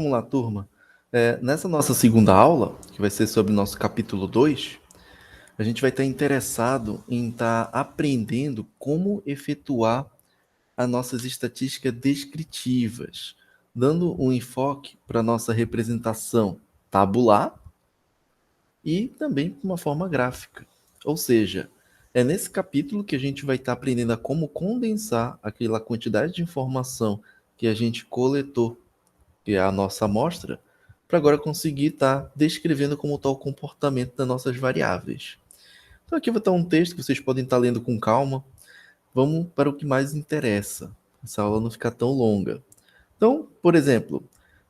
Vamos lá, turma. Nessa nossa segunda aula, que vai ser sobre o nosso capítulo 2, a gente vai estar interessado em estar aprendendo como efetuar as nossas estatísticas descritivas, dando um enfoque para a nossa representação tabular e também de uma forma gráfica. Ou seja, é nesse capítulo que a gente vai estar aprendendo a como condensar aquela quantidade de informação que a gente coletou, que é a nossa amostra, para agora conseguir estar descrevendo como está o comportamento das nossas variáveis. Então aqui vai estar um texto que vocês podem estar lendo com calma. Vamos para o que mais interessa. Essa aula não ficar tão longa. Então, por exemplo,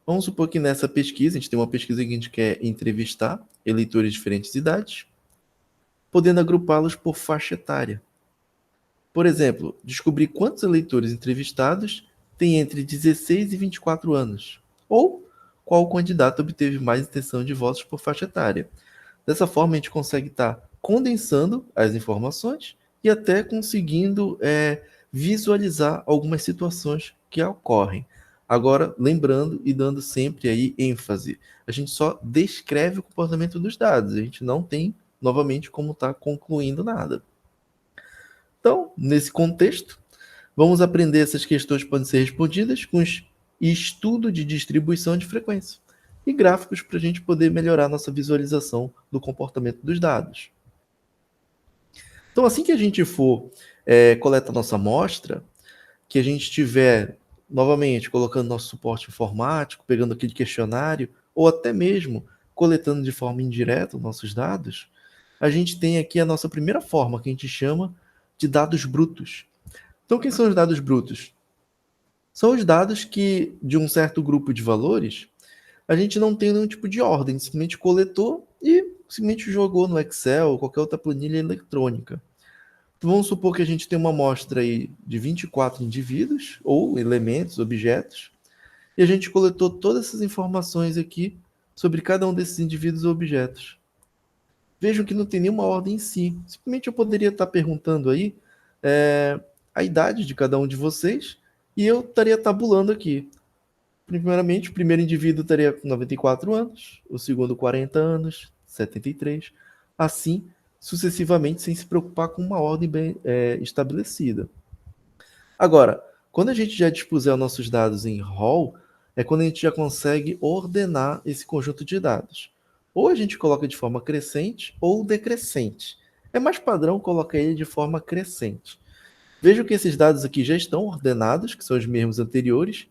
vamos supor que nessa pesquisa, a gente tem uma pesquisa que a gente quer entrevistar eleitores de diferentes idades, podendo agrupá-los por faixa etária. Por exemplo, descobrir quantos eleitores entrevistados têm entre 16 e 24 anos, ou qual candidato obteve mais intenção de votos por faixa etária. Dessa forma, a gente consegue estar condensando as informações e até conseguindo visualizar algumas situações que ocorrem. Agora, lembrando e dando sempre aí ênfase, a gente só descreve o comportamento dos dados, a gente não tem, novamente, como estar concluindo nada. Então, nesse contexto, vamos aprender essas questões que podem ser respondidas com estudo de distribuição de frequência e gráficos para a gente poder melhorar nossa visualização do comportamento dos dados. Então, assim que a gente for coletar nossa amostra, que a gente estiver, novamente, colocando nosso suporte informático, pegando aquele questionário, ou até mesmo coletando de forma indireta os nossos dados, a gente tem aqui a nossa primeira forma, que a gente chama de dados brutos. Então, quem são os dados brutos? São os dados que, de um certo grupo de valores, a gente não tem nenhum tipo de ordem, simplesmente coletou e simplesmente jogou no Excel ou qualquer outra planilha eletrônica. Então, vamos supor que a gente tem uma amostra aí de 24 indivíduos, ou elementos, objetos, e a gente coletou todas essas informações aqui sobre cada um desses indivíduos ou objetos. Vejam que não tem nenhuma ordem em si. Simplesmente eu poderia estar perguntando aí a idade de cada um de vocês e eu estaria tabulando aqui. Primeiramente, o primeiro indivíduo estaria com 94 anos, o segundo 40 anos, 73, assim sucessivamente, sem se preocupar com uma ordem bem estabelecida. Agora, quando a gente já dispuser os nossos dados em RAW, é quando a gente já consegue ordenar esse conjunto de dados. Ou a gente coloca de forma crescente ou decrescente. É mais padrão colocar ele de forma crescente. Vejam que esses dados aqui já estão ordenados, que são os mesmos anteriores,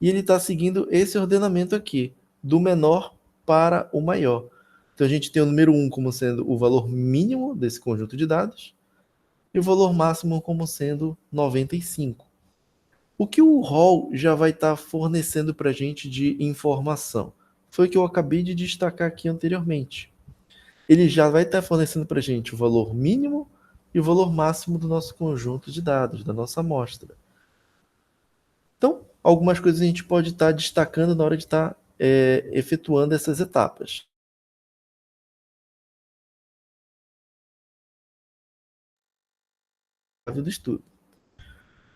e ele está seguindo esse ordenamento aqui, do menor para o maior. Então a gente tem o número 1 como sendo o valor mínimo desse conjunto de dados, e o valor máximo como sendo 95. O que o RAW já vai estar fornecendo para a gente de informação? Foi o que eu acabei de destacar aqui anteriormente. Ele já vai estar fornecendo para a gente o valor mínimo e o valor máximo do nosso conjunto de dados, da nossa amostra. Então, algumas coisas a gente pode estar destacando na hora de estar efetuando essas etapas. Do estudo.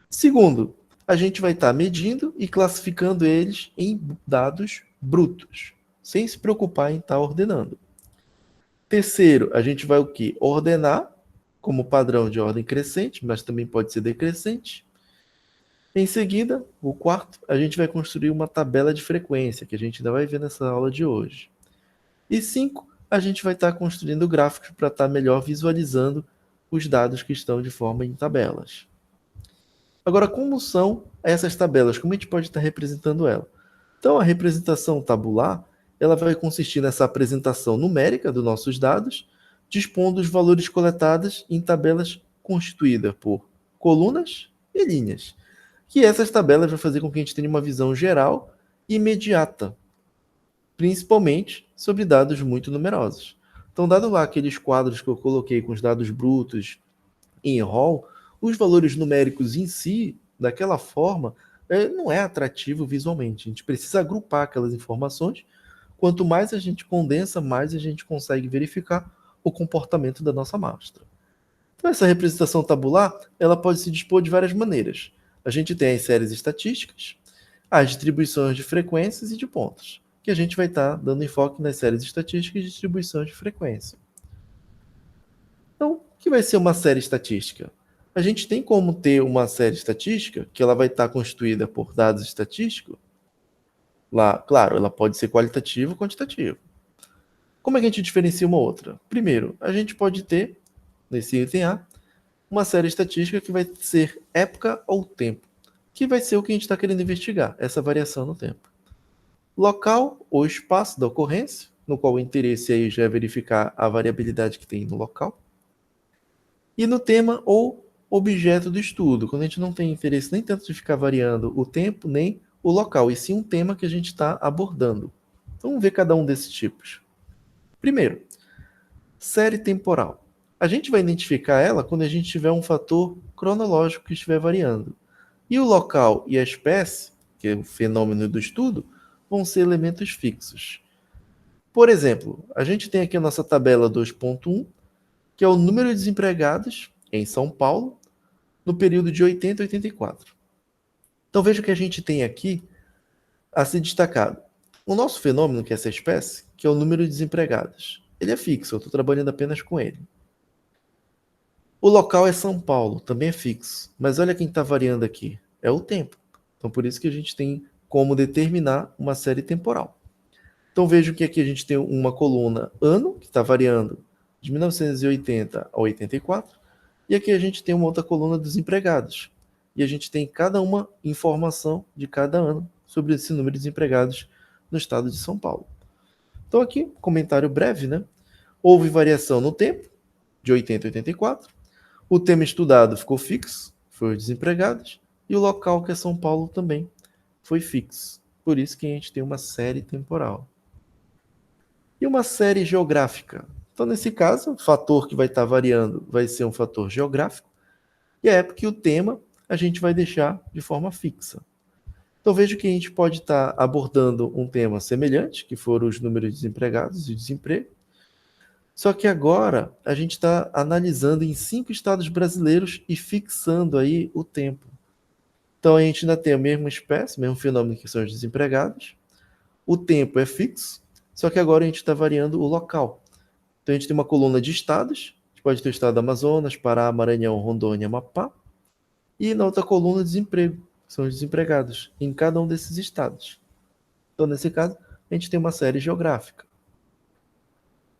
Segundo, a gente vai estar medindo e classificando eles em dados brutos, sem se preocupar em estar ordenando. Terceiro, a gente vai o quê? Ordenar como padrão de ordem crescente, mas também pode ser decrescente. Em seguida, o quarto, a gente vai construir uma tabela de frequência, que a gente ainda vai ver nessa aula de hoje. E 5, a gente vai estar construindo gráficos para estar melhor visualizando os dados que estão de forma em tabelas. Agora, como são essas tabelas? Como a gente pode estar representando ela? Então, a representação tabular, ela vai consistir nessa apresentação numérica dos nossos dados, dispondo os valores coletados em tabelas constituídas por colunas e linhas. Que essas tabelas vão fazer com que a gente tenha uma visão geral e imediata, principalmente sobre dados muito numerosos. Então, dado lá aqueles quadros que eu coloquei com os dados brutos em RAW, os valores numéricos em si, daquela forma, não é atrativo visualmente. A gente precisa agrupar aquelas informações. Quanto mais a gente condensa, mais a gente consegue verificar o comportamento da nossa amostra. Então, essa representação tabular, ela pode se dispor de várias maneiras. A gente tem as séries estatísticas, as distribuições de frequências e de pontos, que a gente vai estar dando enfoque nas séries estatísticas de distribuições de frequência. Então, o que vai ser uma série estatística? A gente tem como ter uma série estatística que ela vai estar constituída por dados estatísticos. Lá, claro, ela pode ser qualitativa ou quantitativa. Como é que a gente diferencia uma outra? Primeiro, a gente pode ter, nesse item A, uma série estatística que vai ser época ou tempo, que vai ser o que a gente está querendo investigar, essa variação no tempo. Local ou espaço da ocorrência, no qual o interesse aí já é verificar a variabilidade que tem no local. E no tema ou objeto do estudo, quando a gente não tem interesse nem tanto de ficar variando o tempo, nem o local, e sim um tema que a gente está abordando. Então, vamos ver cada um desses tipos. Primeiro, série temporal. A gente vai identificar ela quando a gente tiver um fator cronológico que estiver variando. E o local e a espécie, que é o fenômeno do estudo, vão ser elementos fixos. Por exemplo, a gente tem aqui a nossa tabela 2.1, que é o número de desempregados em São Paulo no período de 80 a 84. Então veja o que a gente tem aqui a ser destacado. O nosso fenômeno, que é essa espécie, que é o número de desempregados, ele é fixo, eu estou trabalhando apenas com ele. O local é São Paulo, também é fixo, mas olha quem está variando aqui, é o tempo. Então por isso que a gente tem como determinar uma série temporal. Então vejo que aqui a gente tem uma coluna ano, que está variando de 1980 a 84, e aqui a gente tem uma outra coluna dos empregados. E a gente tem cada uma informação de cada ano sobre esse número de desempregados no estado de São Paulo. Então aqui, comentário breve, né? Houve variação no tempo, de 80 a 84. O tema estudado ficou fixo, foi os desempregados, e o local, que é São Paulo, também foi fixo. Por isso que a gente tem uma série temporal. E uma série geográfica. Então, nesse caso, o fator que vai estar variando vai ser um fator geográfico, e a época e o tema a gente vai deixar de forma fixa. Então, veja que a gente pode estar abordando um tema semelhante, que foram os números de desempregados e desemprego, só que agora a gente está analisando em 5 estados brasileiros e fixando aí o tempo. Então, a gente ainda tem a mesma espécie, o mesmo fenômeno que são os desempregados, o tempo é fixo, só que agora a gente está variando o local. Então a gente tem uma coluna de estados, a gente pode ter o estado do Amazonas, Pará, Maranhão, Rondônia, Amapá, e na outra coluna desemprego, que são os desempregados, em cada um desses estados. Então nesse caso, a gente tem uma série geográfica.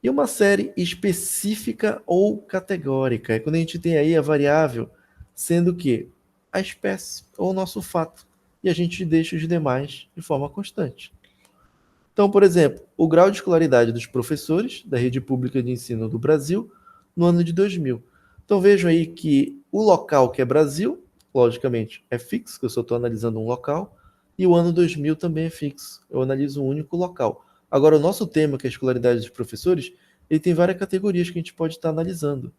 E uma série específica ou categórica, é quando a gente tem aí a variável sendo que a espécie ou o nosso fato, e a gente deixa os demais de forma constante. Então, por exemplo, o grau de escolaridade dos professores da rede pública de ensino do Brasil no ano de 2000. Então, vejam aí que o local, que é Brasil, logicamente é fixo, que eu só estou analisando um local, e o ano 2000 também é fixo, eu analiso um único local. Agora, o nosso tema, que é a escolaridade dos professores, ele tem várias categorias que a gente pode estar analisando.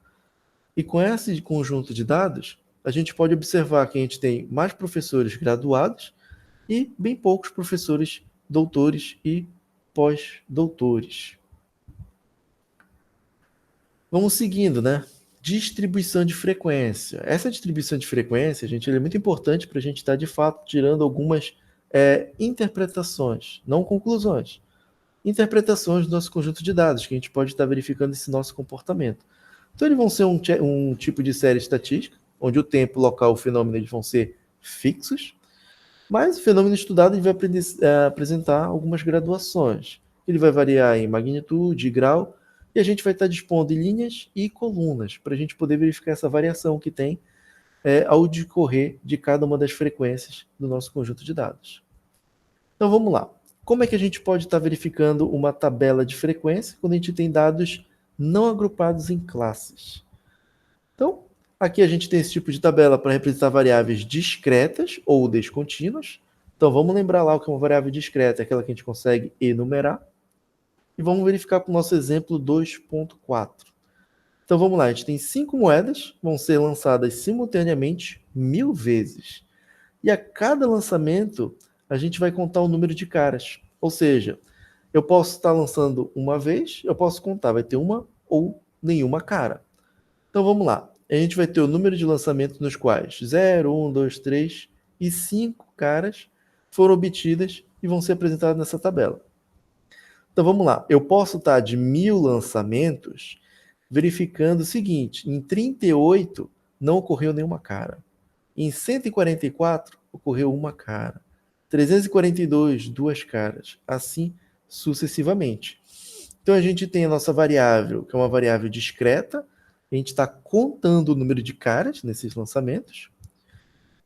E com esse conjunto de dados, a gente pode observar que a gente tem mais professores graduados e bem poucos professores doutores e pós-doutores. Vamos seguindo, né? Distribuição de frequência. Essa distribuição de frequência, gente, é muito importante para a gente estar, de fato, tirando algumas interpretações, não conclusões. Interpretações do nosso conjunto de dados, que a gente pode estar verificando esse nosso comportamento. Então, eles vão ser um tipo de série estatística, onde o tempo, o local, o fenômeno eles vão ser fixos, mas o fenômeno estudado ele vai apresentar algumas graduações. Ele vai variar em magnitude, grau, e a gente vai estar dispondo em linhas e colunas, para a gente poder verificar essa variação que tem ao decorrer de cada uma das frequências do nosso conjunto de dados. Então vamos lá. Como é que a gente pode estar verificando uma tabela de frequência quando a gente tem dados não agrupados em classes? Então, aqui a gente tem esse tipo de tabela para representar variáveis discretas ou descontínuas. Então, vamos lembrar lá o que é uma variável discreta, é aquela que a gente consegue enumerar. E vamos verificar para o nosso exemplo 2.4. Então, vamos lá. A gente tem 5 moedas, vão ser lançadas simultaneamente 1000 vezes. E a cada lançamento, a gente vai contar o número de caras. Ou seja, eu posso estar lançando uma vez, eu posso contar, vai ter uma ou nenhuma cara. Então vamos lá. A gente vai ter o número de lançamentos nos quais 0, 1, 2, 3 e 5 caras foram obtidas e vão ser apresentadas nessa tabela. Então vamos lá, eu posso estar de 1000 lançamentos verificando o seguinte, em 38 não ocorreu nenhuma cara, em 144 ocorreu uma cara, 342, duas caras, assim sucessivamente. Então a gente tem a nossa variável, que é uma variável discreta, a gente está contando o número de caras nesses lançamentos,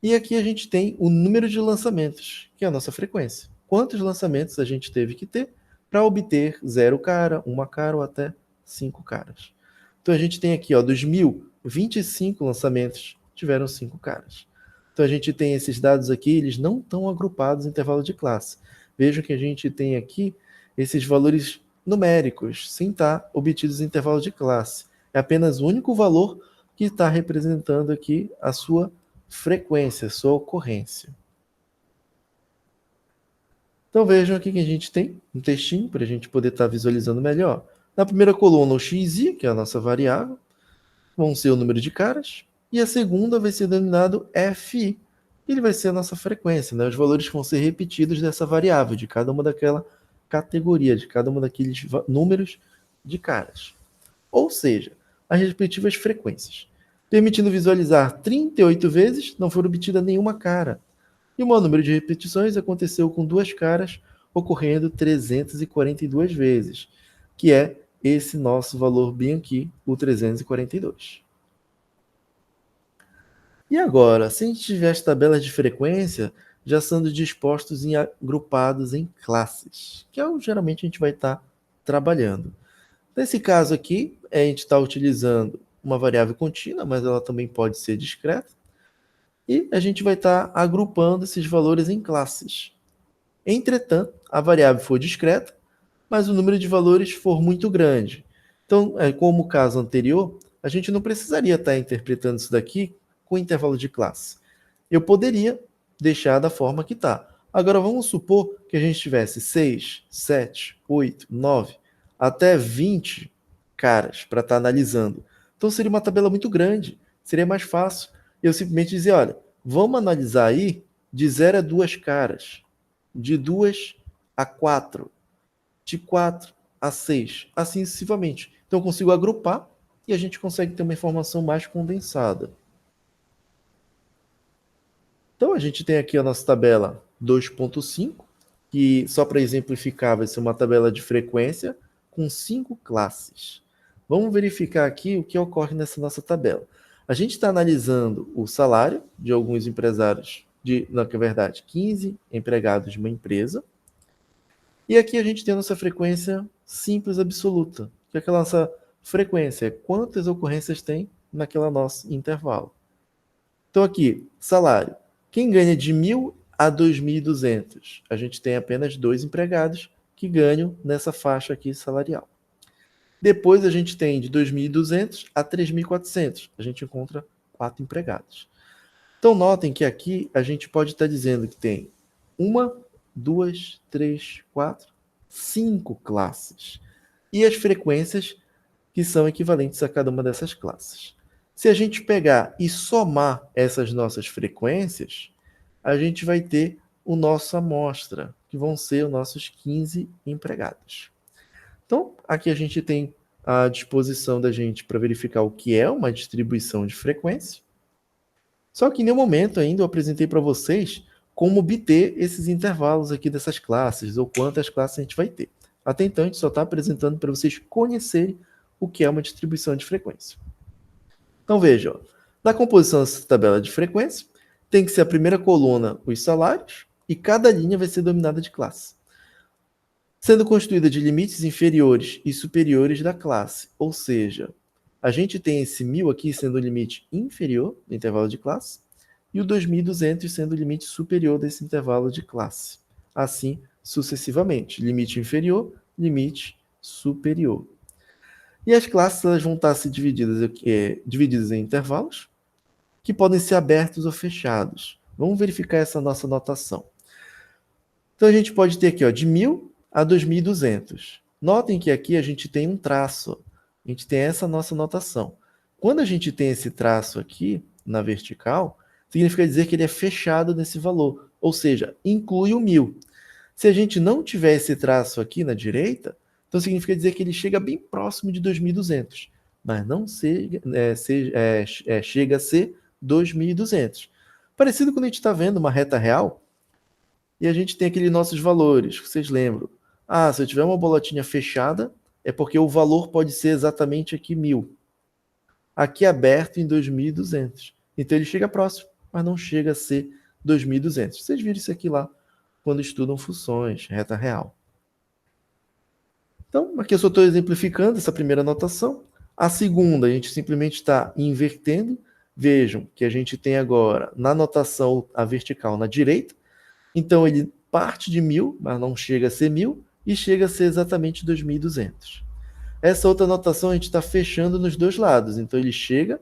e aqui a gente tem o número de lançamentos, que é a nossa frequência. Quantos lançamentos a gente teve que ter para obter 0 cara, 1 cara ou até 5 caras. Então a gente tem aqui, ó, dos 1000, 25 lançamentos tiveram 5 caras. Então a gente tem esses dados aqui, eles não estão agrupados em intervalo de classe. Vejam que a gente tem aqui esses valores numéricos, sem estar obtidos em intervalo de classe. É apenas o único valor que está representando aqui a sua frequência, sua ocorrência. Então vejam aqui que a gente tem um textinho para a gente poder estar visualizando melhor. Na primeira coluna, o xi, que é a nossa variável, vão ser o número de caras, e a segunda vai ser denominado fi, ele vai ser a nossa frequência, né? Os valores que vão ser repetidos dessa variável, de cada uma daquela categoria, de cada uma daqueles números de caras. Ou seja, as respectivas frequências. Permitindo visualizar 38 vezes, não foi obtida nenhuma cara. E o maior número de repetições aconteceu com duas caras, ocorrendo 342 vezes, que é esse nosso valor bem aqui, o 342. E agora, se a gente tiver as tabelas de frequência, já sendo dispostos em agrupados em classes, que é o geralmente a gente vai estar trabalhando. Nesse caso aqui, a gente está utilizando uma variável contínua, mas ela também pode ser discreta. E a gente vai estar agrupando esses valores em classes. Entretanto, a variável for discreta, mas o número de valores for muito grande. Então, como o caso anterior, a gente não precisaria estar interpretando isso daqui com intervalo de classe. Eu poderia deixar da forma que está. Agora, vamos supor que a gente tivesse 6, 7, 8, 9, até 20 caras para estar analisando. Então, seria uma tabela muito grande. Seria mais fácil eu simplesmente dizer, olha, vamos analisar aí de 0 a 2 caras, de 2 a 4, de 4 a 6, assim sucessivamente. Então, eu consigo agrupar e a gente consegue ter uma informação mais condensada. Então, a gente tem aqui a nossa tabela 2.5, que só para exemplificar vai ser uma tabela de frequência com 5 classes. Vamos verificar aqui o que ocorre nessa nossa tabela. A gente está analisando o salário de alguns empresários, na verdade, 15 empregados de uma empresa. E aqui a gente tem a nossa frequência simples absoluta, que é aquela nossa frequência, quantas ocorrências tem naquela nosso intervalo. Então aqui, salário. Quem ganha de 1.000 a 2.200? A gente tem apenas 2 empregados que ganham nessa faixa aqui salarial. Depois a gente tem de 2.200 a 3.400. A gente encontra 4 empregados. Então notem que aqui a gente pode estar dizendo que tem 1, 2, 3, 4, 5 classes. E as frequências que são equivalentes a cada uma dessas classes. Se a gente pegar e somar essas nossas frequências, a gente vai ter o nossa amostra, que vão ser os nossos 15 empregados. Então, aqui a gente tem à disposição da gente para verificar o que é uma distribuição de frequência. Só que em nenhum momento ainda eu apresentei para vocês como obter esses intervalos aqui dessas classes, ou quantas classes a gente vai ter. Até então, a gente só está apresentando para vocês conhecerem o que é uma distribuição de frequência. Então veja, ó, na composição dessa tabela de frequência, tem que ser a primeira coluna os salários, e cada linha vai ser dominada de classe, sendo constituída de limites inferiores e superiores da classe. Ou seja, a gente tem esse 1.000 aqui sendo o limite inferior do intervalo de classe, e o 2.200 sendo o limite superior desse intervalo de classe. Assim sucessivamente, limite inferior, limite superior. E as classes elas vão estar se divididas em intervalos, que podem ser abertos ou fechados. Vamos verificar essa nossa notação. Então a gente pode ter aqui, ó, de 1.000 a 2.200. Notem que aqui a gente tem um traço. A gente tem essa nossa notação. Quando a gente tem esse traço aqui na vertical, significa dizer que ele é fechado nesse valor. ou seja, inclui o 1000. Se a gente não tiver esse traço aqui na direita, então significa dizer que ele chega bem próximo de 2.200, mas não chega a ser 2.200. Parecido quando a gente está vendo uma reta real e a gente tem aqueles nossos valores, vocês lembram? Ah, se eu tiver uma bolotinha fechada, é porque o valor pode ser exatamente aqui 1000. Aqui aberto em 2.200. Então ele chega próximo, mas não chega a ser 2.200. Vocês viram isso aqui lá quando estudam funções, reta real. Então, aqui eu só estou exemplificando essa primeira notação. A segunda, a gente simplesmente está invertendo. Vejam que a gente tem agora, na notação, a vertical na direita. Então, ele parte de 1000, mas não chega a ser 1000, e chega a ser exatamente 2.200. Essa outra notação a gente está fechando nos dois lados. Então, ele chega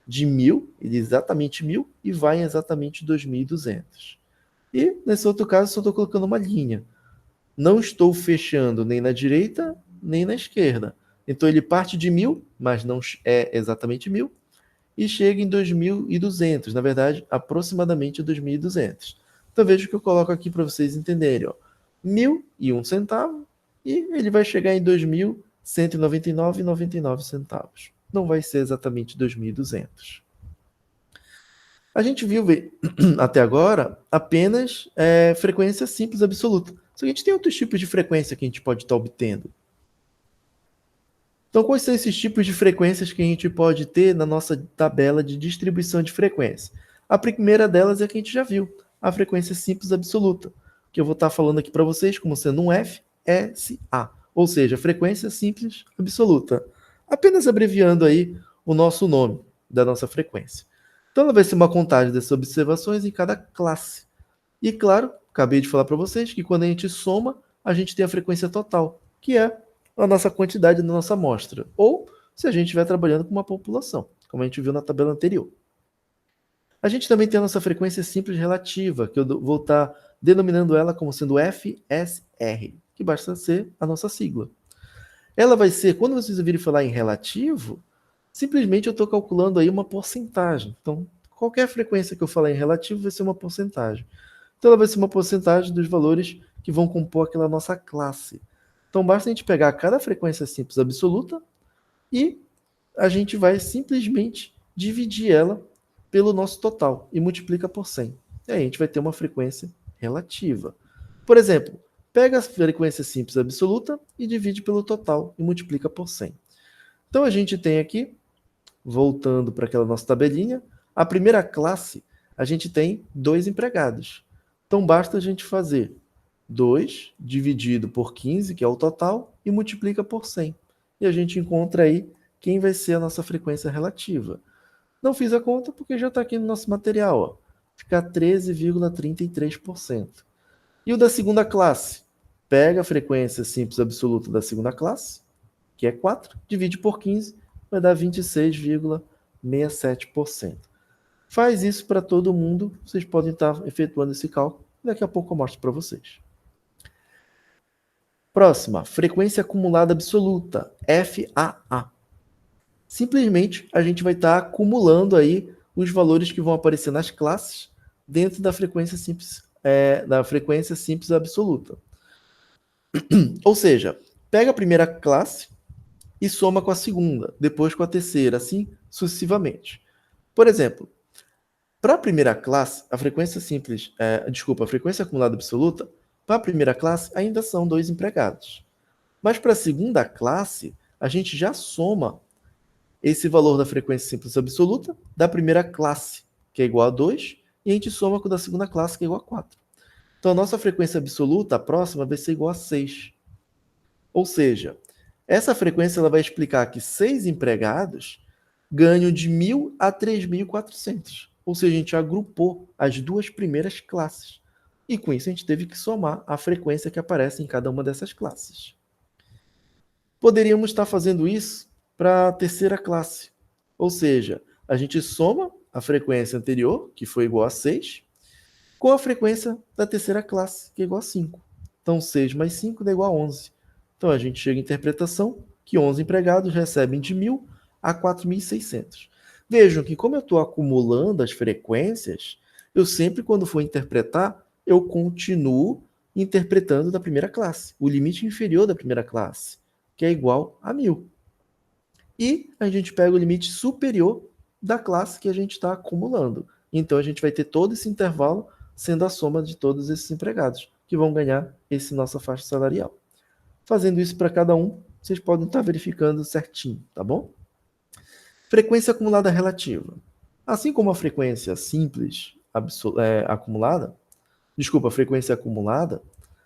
de 1000, ele é exatamente 1000, e vai em exatamente 2.200. E, nesse outro caso, só estou colocando uma linha. Não estou fechando nem na direita, nem na esquerda. Então, ele parte de 1000, mas não é exatamente 1000, e chega em 2.200. Na verdade, aproximadamente 2.200. Então, veja o que eu coloco aqui para vocês entenderem. 1.001 centavo, e ele vai chegar em 2.199,99 centavos. Não vai ser exatamente 2.200. A gente viu até agora apenas frequência simples absoluta. Só que a gente tem outros tipos de frequência que a gente pode estar obtendo. Então, quais são esses tipos de frequências que a gente pode ter na nossa tabela de distribuição de frequência? A primeira delas é a que a gente já viu, a frequência simples absoluta, que eu vou estar falando aqui para vocês como sendo um FSA, ou seja, frequência simples absoluta. Apenas abreviando aí o nosso nome da nossa frequência. Então, ela vai ser uma contagem dessas observações em cada classe. E, claro, acabei de falar para vocês que quando a gente soma, a gente tem a frequência total, que é a nossa quantidade da nossa amostra. Ou se a gente estiver trabalhando com uma população, como a gente viu na tabela anterior. A gente também tem a nossa frequência simples relativa, que eu vou estar denominando ela como sendo FSR, que basta ser a nossa sigla. Ela vai ser, quando vocês ouvirem falar em relativo, simplesmente eu estou calculando aí uma porcentagem. Então, qualquer frequência que eu falar em relativo vai ser uma porcentagem. Então, ela vai ser uma porcentagem dos valores que vão compor aquela nossa classe. Então, basta a gente pegar cada frequência simples absoluta e a gente vai simplesmente dividir ela pelo nosso total e multiplica por 100. E aí a gente vai ter uma frequência relativa. Por exemplo, pega a frequência simples absoluta e divide pelo total e multiplica por 100. Então, a gente tem aqui, voltando para aquela nossa tabelinha, a primeira classe, a gente tem 2 empregados. Então, basta a gente fazer 2 dividido por 15, que é o total, e multiplica por 100. E a gente encontra aí quem vai ser a nossa frequência relativa. Não fiz a conta porque já está aqui no nosso material. Ó. Fica 13,33%. E o da segunda classe? Pega a frequência simples absoluta da segunda classe, que é 4, divide por 15, vai dar 26,67%. Faz isso para todo mundo, vocês podem estar efetuando esse cálculo. Daqui a pouco eu mostro para vocês. Próxima, frequência acumulada absoluta, FAA. Simplesmente a gente vai estar acumulando aí os valores que vão aparecer nas classes dentro da frequência simples, absoluta. Ou seja, pega a primeira classe e soma com a segunda, depois com a terceira, assim sucessivamente. Por exemplo, para a primeira classe, a frequência acumulada absoluta, para a primeira classe ainda são 2 empregados. Mas para a segunda classe, a gente já soma esse valor da frequência simples absoluta da primeira classe, que é igual a 2, e a gente soma com o da segunda classe, que é igual a 4. Então, a nossa frequência absoluta, a próxima, vai ser igual a 6. Ou seja, essa frequência ela vai explicar que 6 empregados ganham de 1.000 a 3.400. Ou seja, a gente agrupou as duas primeiras classes. E com isso a gente teve que somar a frequência que aparece em cada uma dessas classes. Poderíamos estar fazendo isso para a terceira classe. Ou seja, a gente soma a frequência anterior, que foi igual a 6, com a frequência da terceira classe, que é igual a 5. Então, 6 mais 5 dá igual a 11. Então, a gente chega à interpretação que 11 empregados recebem de 1.000 a 4.600. Vejam que como eu estou acumulando as frequências, eu sempre, quando for interpretar, eu continuo interpretando da primeira classe, o limite inferior da primeira classe, que é igual a 1000. E a gente pega o limite superior da classe que a gente está acumulando. Então a gente vai ter todo esse intervalo sendo a soma de todos esses empregados, que vão ganhar essa nossa faixa salarial. Fazendo isso para cada um, vocês podem estar verificando certinho, tá bom? Frequência acumulada relativa. Assim como a frequência simples acumulada, a frequência acumulada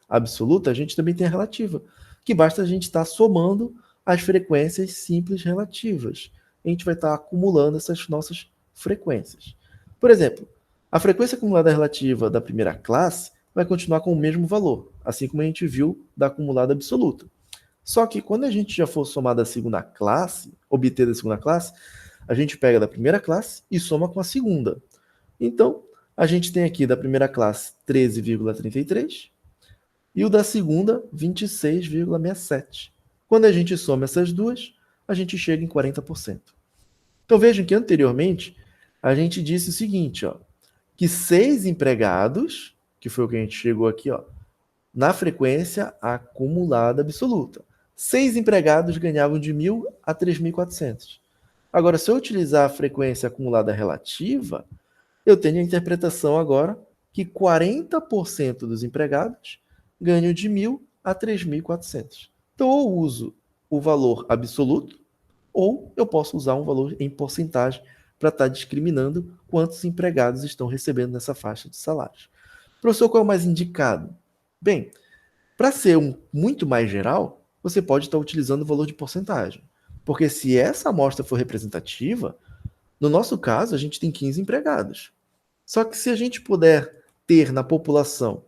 absoluta, a gente também tem a relativa, que basta a gente estar somando as frequências simples relativas. A gente vai estar acumulando essas nossas frequências. Por exemplo, a frequência acumulada relativa da primeira classe vai continuar com o mesmo valor, assim como a gente viu da acumulada absoluta. Só que quando a gente já for somar da segunda classe, obter da segunda classe, a gente pega da primeira classe e soma com a segunda. Então, a gente tem aqui da primeira classe 13,33 e o da segunda 26,67. Quando a gente soma essas duas, a gente chega em 40%. Então vejam que anteriormente a gente disse o seguinte, ó, que 6 empregados, que foi o que a gente chegou aqui, ó, na frequência acumulada absoluta. 6 empregados ganhavam de 1.000 a 3.400. Agora, se eu utilizar a frequência acumulada relativa, eu tenho a interpretação agora que 40% dos empregados ganham de 1.000 a 3.400. Então, eu uso o valor absoluto ou eu posso usar um valor em porcentagem para estar discriminando quantos empregados estão recebendo nessa faixa de salários. Professor, qual é o mais indicado? Bem, para ser muito mais geral, você pode estar utilizando o valor de porcentagem. Porque se essa amostra for representativa, no nosso caso, a gente tem 15 empregados. Só que se a gente puder ter na população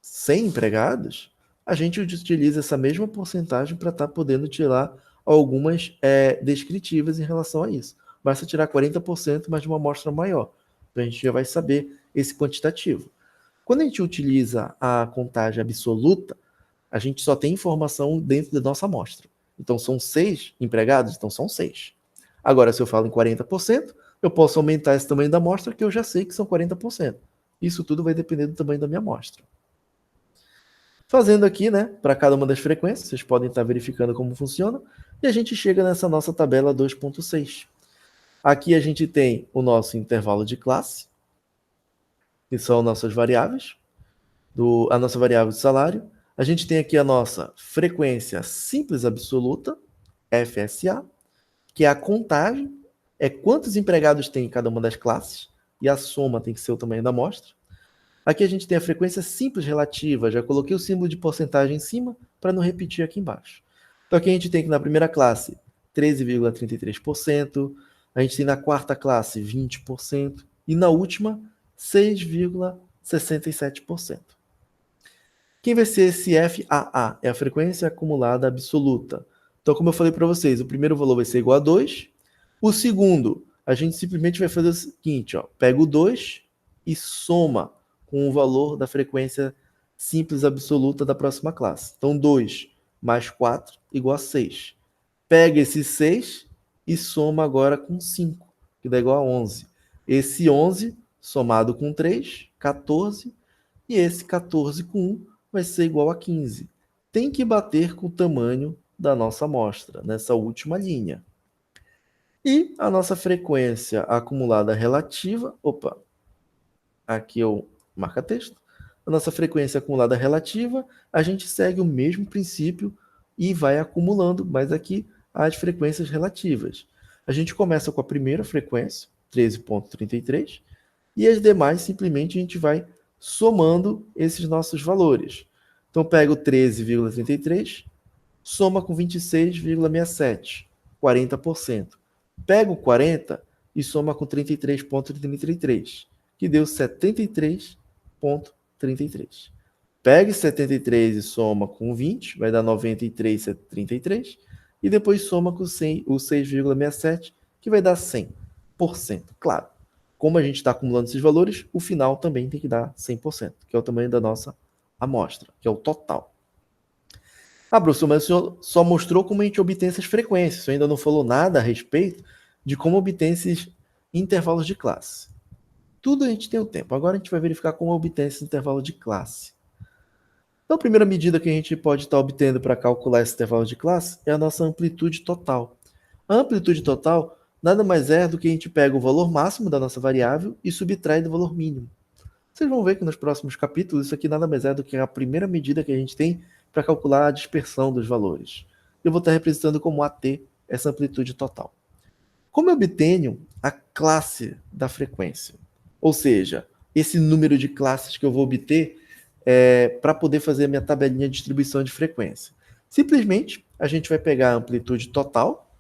100 empregados, a gente utiliza essa mesma porcentagem para estar podendo tirar algumas descritivas em relação a isso. Basta tirar 40%, mas de uma amostra maior. Então a gente já vai saber esse quantitativo. Quando a gente utiliza a contagem absoluta, a gente só tem informação dentro da nossa amostra. Então são 6 empregados, então são 6. Agora, se eu falo em 40%, eu posso aumentar esse tamanho da amostra, que eu já sei que são 40%. Isso tudo vai depender do tamanho da minha amostra. Fazendo aqui, né, para cada uma das frequências, vocês podem estar verificando como funciona, e a gente chega nessa nossa tabela 2.6. Aqui a gente tem o nosso intervalo de classe, que são nossas variáveis, a nossa variável de salário. A gente tem aqui a nossa frequência simples absoluta, FSA, que é a contagem, é quantos empregados tem em cada uma das classes, e a soma tem que ser o tamanho da amostra. Aqui a gente tem a frequência simples relativa, já coloquei o símbolo de porcentagem em cima para não repetir aqui embaixo. Então aqui a gente tem que na primeira classe 13,33%, a gente tem na quarta classe 20% e na última 6,67%. Quem vai ser esse FAA? É a frequência acumulada absoluta. Então, como eu falei para vocês, o primeiro valor vai ser igual a 2. O segundo, a gente simplesmente vai fazer o seguinte, ó, pega o 2 e soma com o valor da frequência simples absoluta da próxima classe. Então, 2 mais 4 igual a 6. Pega esse 6 e soma agora com 5, que dá igual a 11. Esse 11 somado com 3, 14. E esse 14 com 1 vai ser igual a 15. Tem que bater com o tamanho da nossa amostra, nessa última linha. E a nossa frequência acumulada relativa, aqui eu marco texto. A nossa frequência acumulada relativa, a gente segue o mesmo princípio e vai acumulando, mas aqui as frequências relativas. A gente começa com a primeira frequência, 13,33, e as demais simplesmente a gente vai somando esses nossos valores. Então, pega o 13,33, soma com 26,67, 40%. Pega o 40 e soma com 33,33, que deu 73,33. Pega 73 e soma com 20, vai dar 93,33, e depois soma com o 6,67, que vai dar 100%. Claro, como a gente está acumulando esses valores, o final também tem que dar 100%, que é o tamanho da nossa amostra, que é o total. Professor, mas o senhor só mostrou como a gente obtém essas frequências, o senhor ainda não falou nada a respeito de como obter esses intervalos de classe. Tudo a gente tem o tempo. Agora a gente vai verificar como obter esse intervalo de classe. Então, a primeira medida que a gente pode estar obtendo para calcular esse intervalo de classe é a nossa amplitude total. A amplitude total nada mais é do que a gente pega o valor máximo da nossa variável e subtrai do valor mínimo. Vocês vão ver que nos próximos capítulos isso aqui nada mais é do que a primeira medida que a gente tem para calcular a dispersão dos valores. Eu vou estar representando como AT essa amplitude total. Como eu obtenho a classe da frequência? Ou seja, esse número de classes que eu vou obter para poder fazer a minha tabelinha de distribuição de frequência. Simplesmente, a gente vai pegar a amplitude total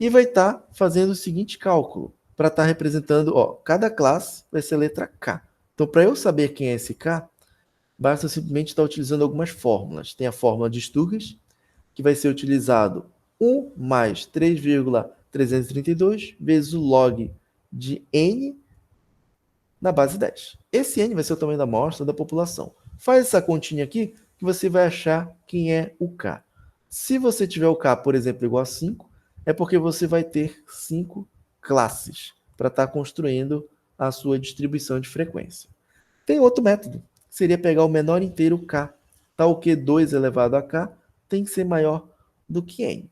e vai estar fazendo o seguinte cálculo, para estar representando, cada classe vai ser a letra K. Então, para eu saber quem é esse K, basta simplesmente estar utilizando algumas fórmulas. Tem a fórmula de Sturges, que vai ser utilizado 1 mais 3,332 vezes o log de n na base 10. Esse n vai ser o tamanho da amostra da população. Faz essa continha aqui que você vai achar quem é o K. Se você tiver o K, por exemplo, igual a 5, é porque você vai ter 5 classes para estar construindo a sua distribuição de frequência. Tem outro método, que seria pegar o menor inteiro K, tal que 2 elevado a K tem que ser maior do que N.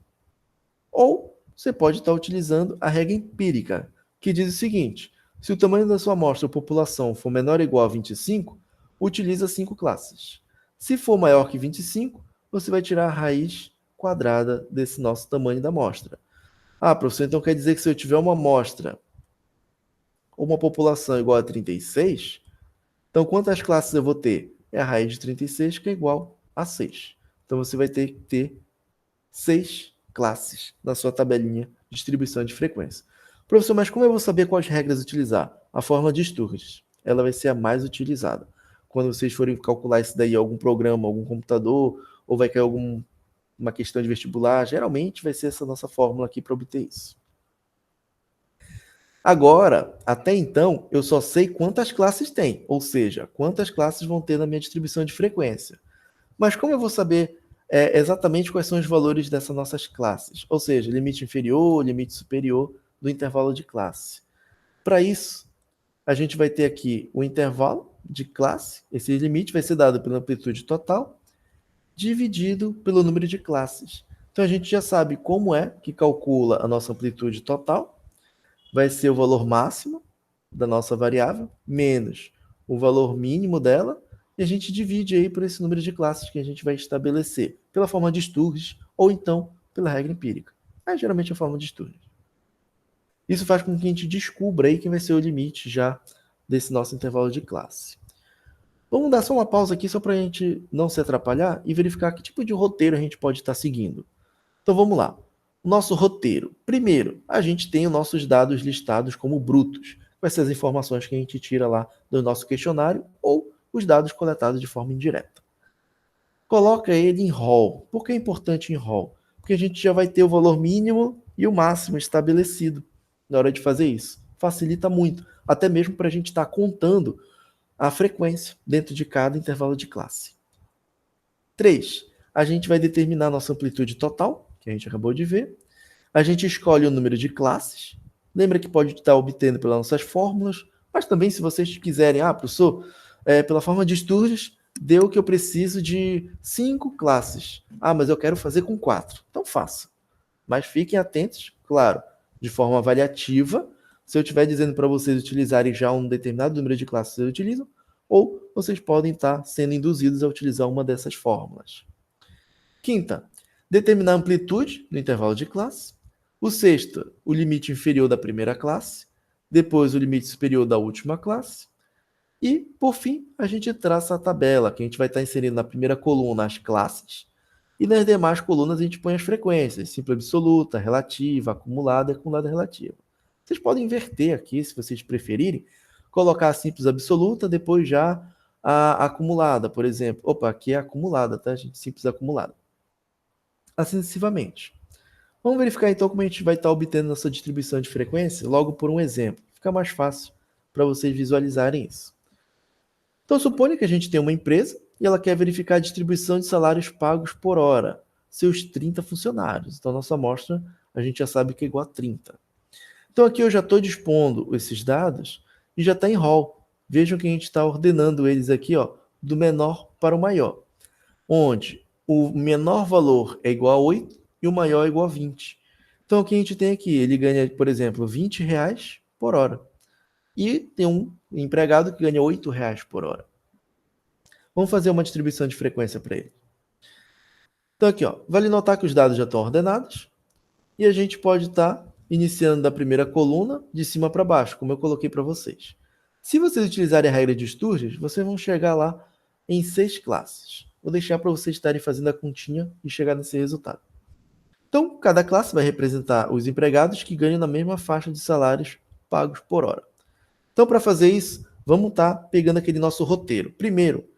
Ou você pode estar utilizando a regra empírica, que diz o seguinte: se o tamanho da sua amostra ou população for menor ou igual a 25, utiliza 5 classes. Se for maior que 25, você vai tirar a raiz quadrada desse nosso tamanho da amostra. Ah, professor, então quer dizer que se eu tiver uma amostra ou uma população igual a 36, então quantas classes eu vou ter? É a raiz de 36, que é igual a 6. Então você vai ter que ter 6 classes na sua tabelinha de distribuição de frequência. Professor, mas como eu vou saber quais regras utilizar? A fórmula de Sturges, ela vai ser a mais utilizada. Quando vocês forem calcular isso daí em algum programa, algum computador, ou vai cair alguma questão de vestibular, geralmente vai ser essa nossa fórmula aqui para obter isso. Agora, até então, eu só sei quantas classes tem, ou seja, quantas classes vão ter na minha distribuição de frequência. Mas como eu vou saber exatamente quais são os valores dessas nossas classes? Ou seja, limite inferior, limite superior do intervalo de classe. Para isso, a gente vai ter aqui o intervalo de classe. Esse limite vai ser dado pela amplitude total, dividido pelo número de classes. Então, a gente já sabe como é que calcula a nossa amplitude total. Vai ser o valor máximo da nossa variável, menos o valor mínimo dela, e a gente divide aí por esse número de classes que a gente vai estabelecer, pela forma de Sturges, ou então pela regra empírica. Geralmente é a forma de Sturges. Isso faz com que a gente descubra aí quem vai ser o limite já desse nosso intervalo de classe. Vamos dar só uma pausa aqui, só para a gente não se atrapalhar e verificar que tipo de roteiro a gente pode estar seguindo. Então vamos lá. Nosso roteiro. Primeiro, a gente tem os nossos dados listados como brutos. Vai ser as informações que a gente tira lá do nosso questionário ou os dados coletados de forma indireta. Coloca ele em rol. Por que é importante em rol? Porque a gente já vai ter o valor mínimo e o máximo estabelecido na hora de fazer isso. Facilita muito, até mesmo para a gente estar contando a frequência dentro de cada intervalo de classe. 3. A gente vai determinar a nossa amplitude total, que a gente acabou de ver. A gente escolhe o número de classes. Lembra que pode estar obtendo pelas nossas fórmulas, mas também se vocês quiserem, professor, pela forma de Sturges, deu que eu preciso de 5 classes. Mas eu quero fazer com 4. Então faça. Mas fiquem atentos, claro, de forma avaliativa. Se eu estiver dizendo para vocês utilizarem já um determinado número de classes, vocês utilizam, ou vocês podem estar sendo induzidos a utilizar uma dessas fórmulas. Quinta, determinar a amplitude no intervalo de classe. O sexto, o limite inferior da primeira classe. Depois, o limite superior da última classe. E, por fim, a gente traça a tabela, que a gente vai estar inserindo na primeira coluna as classes. E nas demais colunas a gente põe as frequências, simples absoluta, relativa, acumulada e acumulada relativa. Vocês podem inverter aqui, se vocês preferirem, colocar a simples absoluta, depois já a acumulada, por exemplo. Opa, aqui é acumulada, tá, gente? Simples acumulada. Assim sucessivamente. Vamos verificar então como a gente vai estar obtendo nossa distribuição de frequência logo por um exemplo. Fica mais fácil para vocês visualizarem isso. Então suponha que a gente tem uma empresa e ela quer verificar a distribuição de salários pagos por hora, seus 30 funcionários. Então nossa amostra a gente já sabe que é igual a 30. Então aqui eu já estou dispondo esses dados e já está em rol. Vejam que a gente está ordenando eles aqui, ó, do menor para o maior, onde o menor valor é igual a 8 e o maior é igual a 20. Então, o que a gente tem aqui? Ele ganha, por exemplo, R$ 20 por hora. E tem um empregado que ganha R$ 8 por hora. Vamos fazer uma distribuição de frequência para ele. Então, aqui, ó, vale notar que os dados já estão ordenados e a gente pode estar iniciando da primeira coluna de cima para baixo, como eu coloquei para vocês. Se vocês utilizarem a regra de Sturges, vocês vão chegar lá em 6 classes. Vou deixar para vocês estarem fazendo a continha e chegar nesse resultado. Então, cada classe vai representar os empregados que ganham na mesma faixa de salários pagos por hora. Então, para fazer isso, vamos estar pegando aquele nosso roteiro. Primeiro,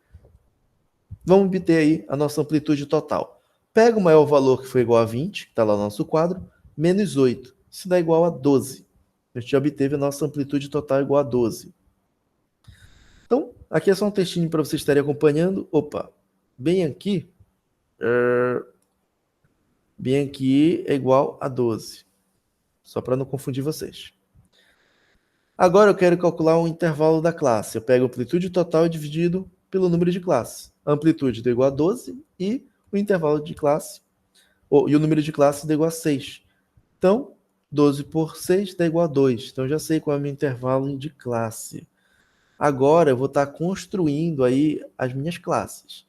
vamos obter aí a nossa amplitude total. Pega o maior valor que foi igual a 20, que está lá no nosso quadro, menos 8. Isso dá igual a 12. A gente já obteve a nossa amplitude total igual a 12. Então, aqui é só um textinho para vocês estarem acompanhando. Opa, bem aqui é igual a 12. Só para não confundir vocês. Agora eu quero calcular um intervalo da classe. Eu pego a amplitude total dividido pelo número de classes. A amplitude dá igual a 12 e o intervalo de classe, e o número de classes dá igual a 6. Então, 12 por 6 dá igual a 2. Então, eu já sei qual é o meu intervalo de classe. Agora, eu vou estar construindo aí as minhas classes.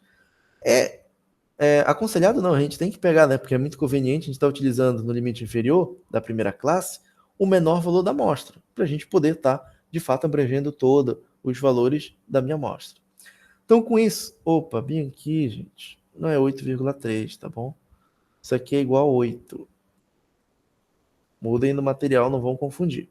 Aconselhado não, a gente tem que pegar, né? Porque é muito conveniente, a gente está utilizando no limite inferior da primeira classe o menor valor da amostra, para a gente poder estar, de fato, abrangendo todos os valores da minha amostra. Então, com isso, bem aqui, gente, não é 8,3, tá bom? Isso aqui é igual a 8. Mudem no material, não vão confundir.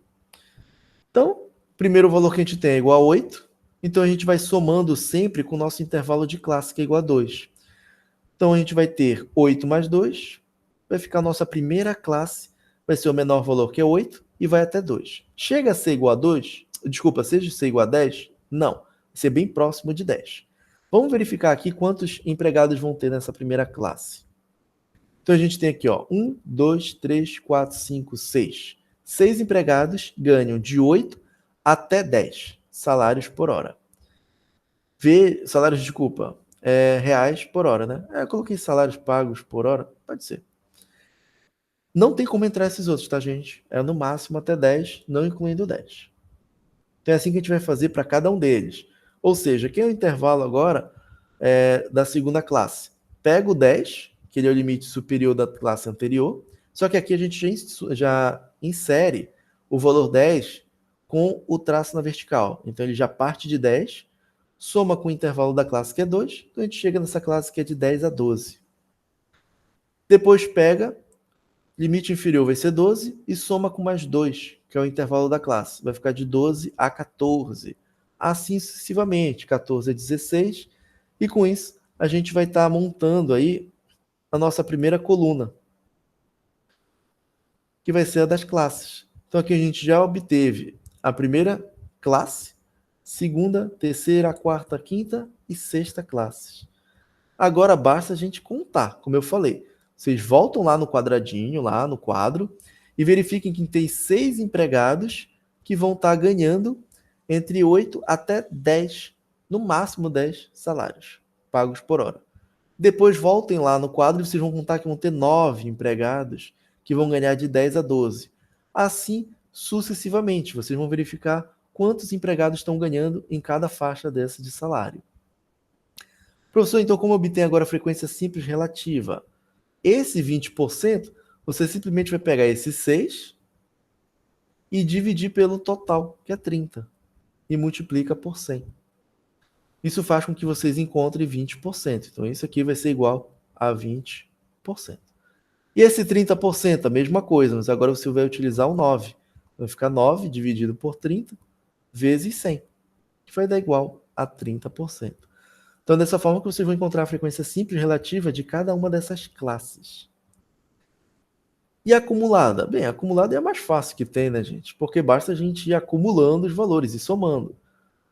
Então, primeiro valor que a gente tem é igual a 8. Então, a gente vai somando sempre com o nosso intervalo de classe, que é igual a 2. Então, a gente vai ter 8 mais 2. Vai ficar a nossa primeira classe. Vai ser o menor valor, que é 8, e vai até 2. Chega a ser igual a 2? Desculpa, seja ser igual a 10? Não. Vai ser bem próximo de 10. Vamos verificar aqui quantos empregados vão ter nessa primeira classe. Então, a gente tem aqui, ó, 1, 2, 3, 4, 5, 6. 6 empregados ganham de 8 até 10 salários por hora. Reais por hora, né? Eu coloquei salários pagos por hora, pode ser. Não tem como entrar esses outros, tá, gente? É no máximo até 10, não incluindo 10. Então é assim que a gente vai fazer para cada um deles. Ou seja, aqui é o intervalo agora da segunda classe. Pega o 10, que ele é o limite superior da classe anterior, só que aqui a gente já insere o valor 10 com o traço na vertical. Então ele já parte de 10, soma com o intervalo da classe que é 2, então a gente chega nessa classe que é de 10 a 12. Depois pega, limite inferior vai ser 12, e soma com mais 2, que é o intervalo da classe. Vai ficar de 12 a 14. Assim sucessivamente, 14 a 16, e com isso a gente vai estar montando aí a nossa primeira coluna, que vai ser a das classes. Então aqui a gente já obteve a primeira classe, segunda, terceira, quarta, quinta e sexta classes. Agora basta a gente contar, como eu falei. Vocês voltam lá no quadradinho, lá no quadro, e verifiquem que tem 6 empregados que vão estar ganhando entre 8 até 10, no máximo 10 salários pagos por hora. Depois voltem lá no quadro e vocês vão contar que vão ter 9 empregados que vão ganhar de 10 a 12. Assim sucessivamente, vocês vão verificar quantos empregados estão ganhando em cada faixa dessa de salário. Professor, então como obter agora a frequência simples relativa? Esse 20%, você simplesmente vai pegar esse 6 e dividir pelo total, que é 30, e multiplica por 100. Isso faz com que vocês encontrem 20%. Então, isso aqui vai ser igual a 20%. E esse 30%, a mesma coisa, mas agora você vai utilizar o 9. Vai ficar 9 dividido por 30 vezes 100, que vai dar igual a 30%. Então, dessa forma que vocês vão encontrar a frequência simples relativa de cada uma dessas classes. E a acumulada? Bem, a acumulada é a mais fácil que tem, né, gente? Porque basta a gente ir acumulando os valores e somando.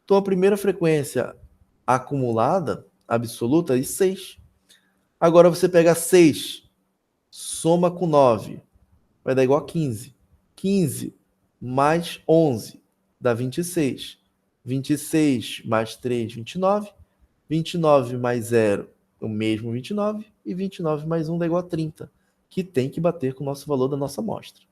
Então, a primeira frequência acumulada, absoluta, é 6. Agora você pega 6, soma com 9, vai dar igual a 15. 15 mais 11 dá 26. 26 mais 3, 29. 29 mais 0, o mesmo 29. E 29 mais 1 dá igual a 30, que tem que bater com o nosso valor da nossa amostra.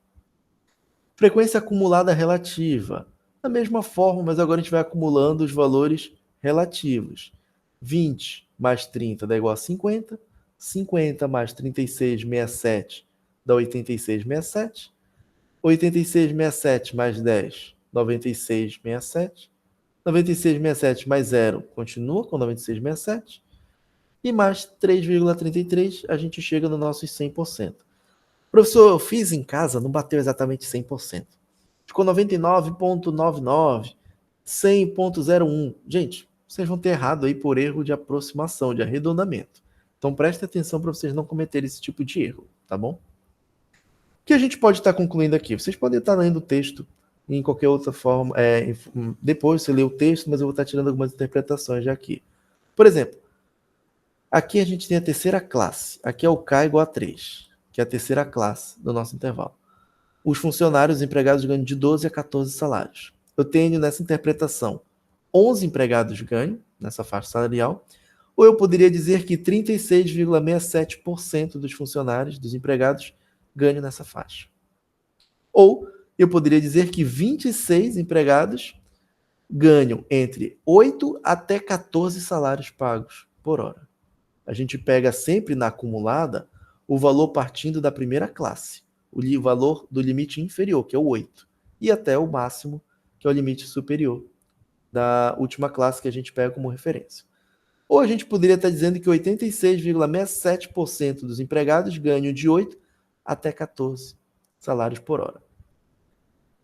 Frequência acumulada relativa. Da mesma forma, mas agora a gente vai acumulando os valores relativos. 20 mais 30 dá igual a 50. 50 mais 36, 67 dá 86, 67. 86, 67 mais 10, 96, 67. 96, 67 mais 0 continua com 96, 67. E mais 3,33 a gente chega no nosso 100%. Professor, eu fiz em casa, não bateu exatamente 100%. Ficou 99,99, 100,01. Gente, vocês vão ter errado aí por erro de aproximação, de arredondamento. Então prestem atenção para vocês não cometerem esse tipo de erro, tá bom? O que a gente pode estar concluindo aqui? Vocês podem estar lendo o texto em qualquer outra forma, depois você lê o texto, mas eu vou estar tirando algumas interpretações já aqui. Por exemplo, aqui a gente tem a terceira classe. Aqui é o K igual a 3, que é a terceira classe do nosso intervalo. Os funcionários, os empregados ganham de 12 a 14 salários. Eu tenho nessa interpretação 11 empregados ganham nessa faixa salarial, ou eu poderia dizer que 36,67% dos funcionários, dos empregados, ganham nessa faixa. Ou eu poderia dizer que 26 empregados ganham entre 8 até 14 salários pagos por hora. A gente pega sempre na acumulada o valor partindo da primeira classe, o valor do limite inferior, que é o 8, e até o máximo, que é o limite superior da última classe que a gente pega como referência. Ou a gente poderia estar dizendo que 86,67% dos empregados ganham de 8 até 14 salários por hora.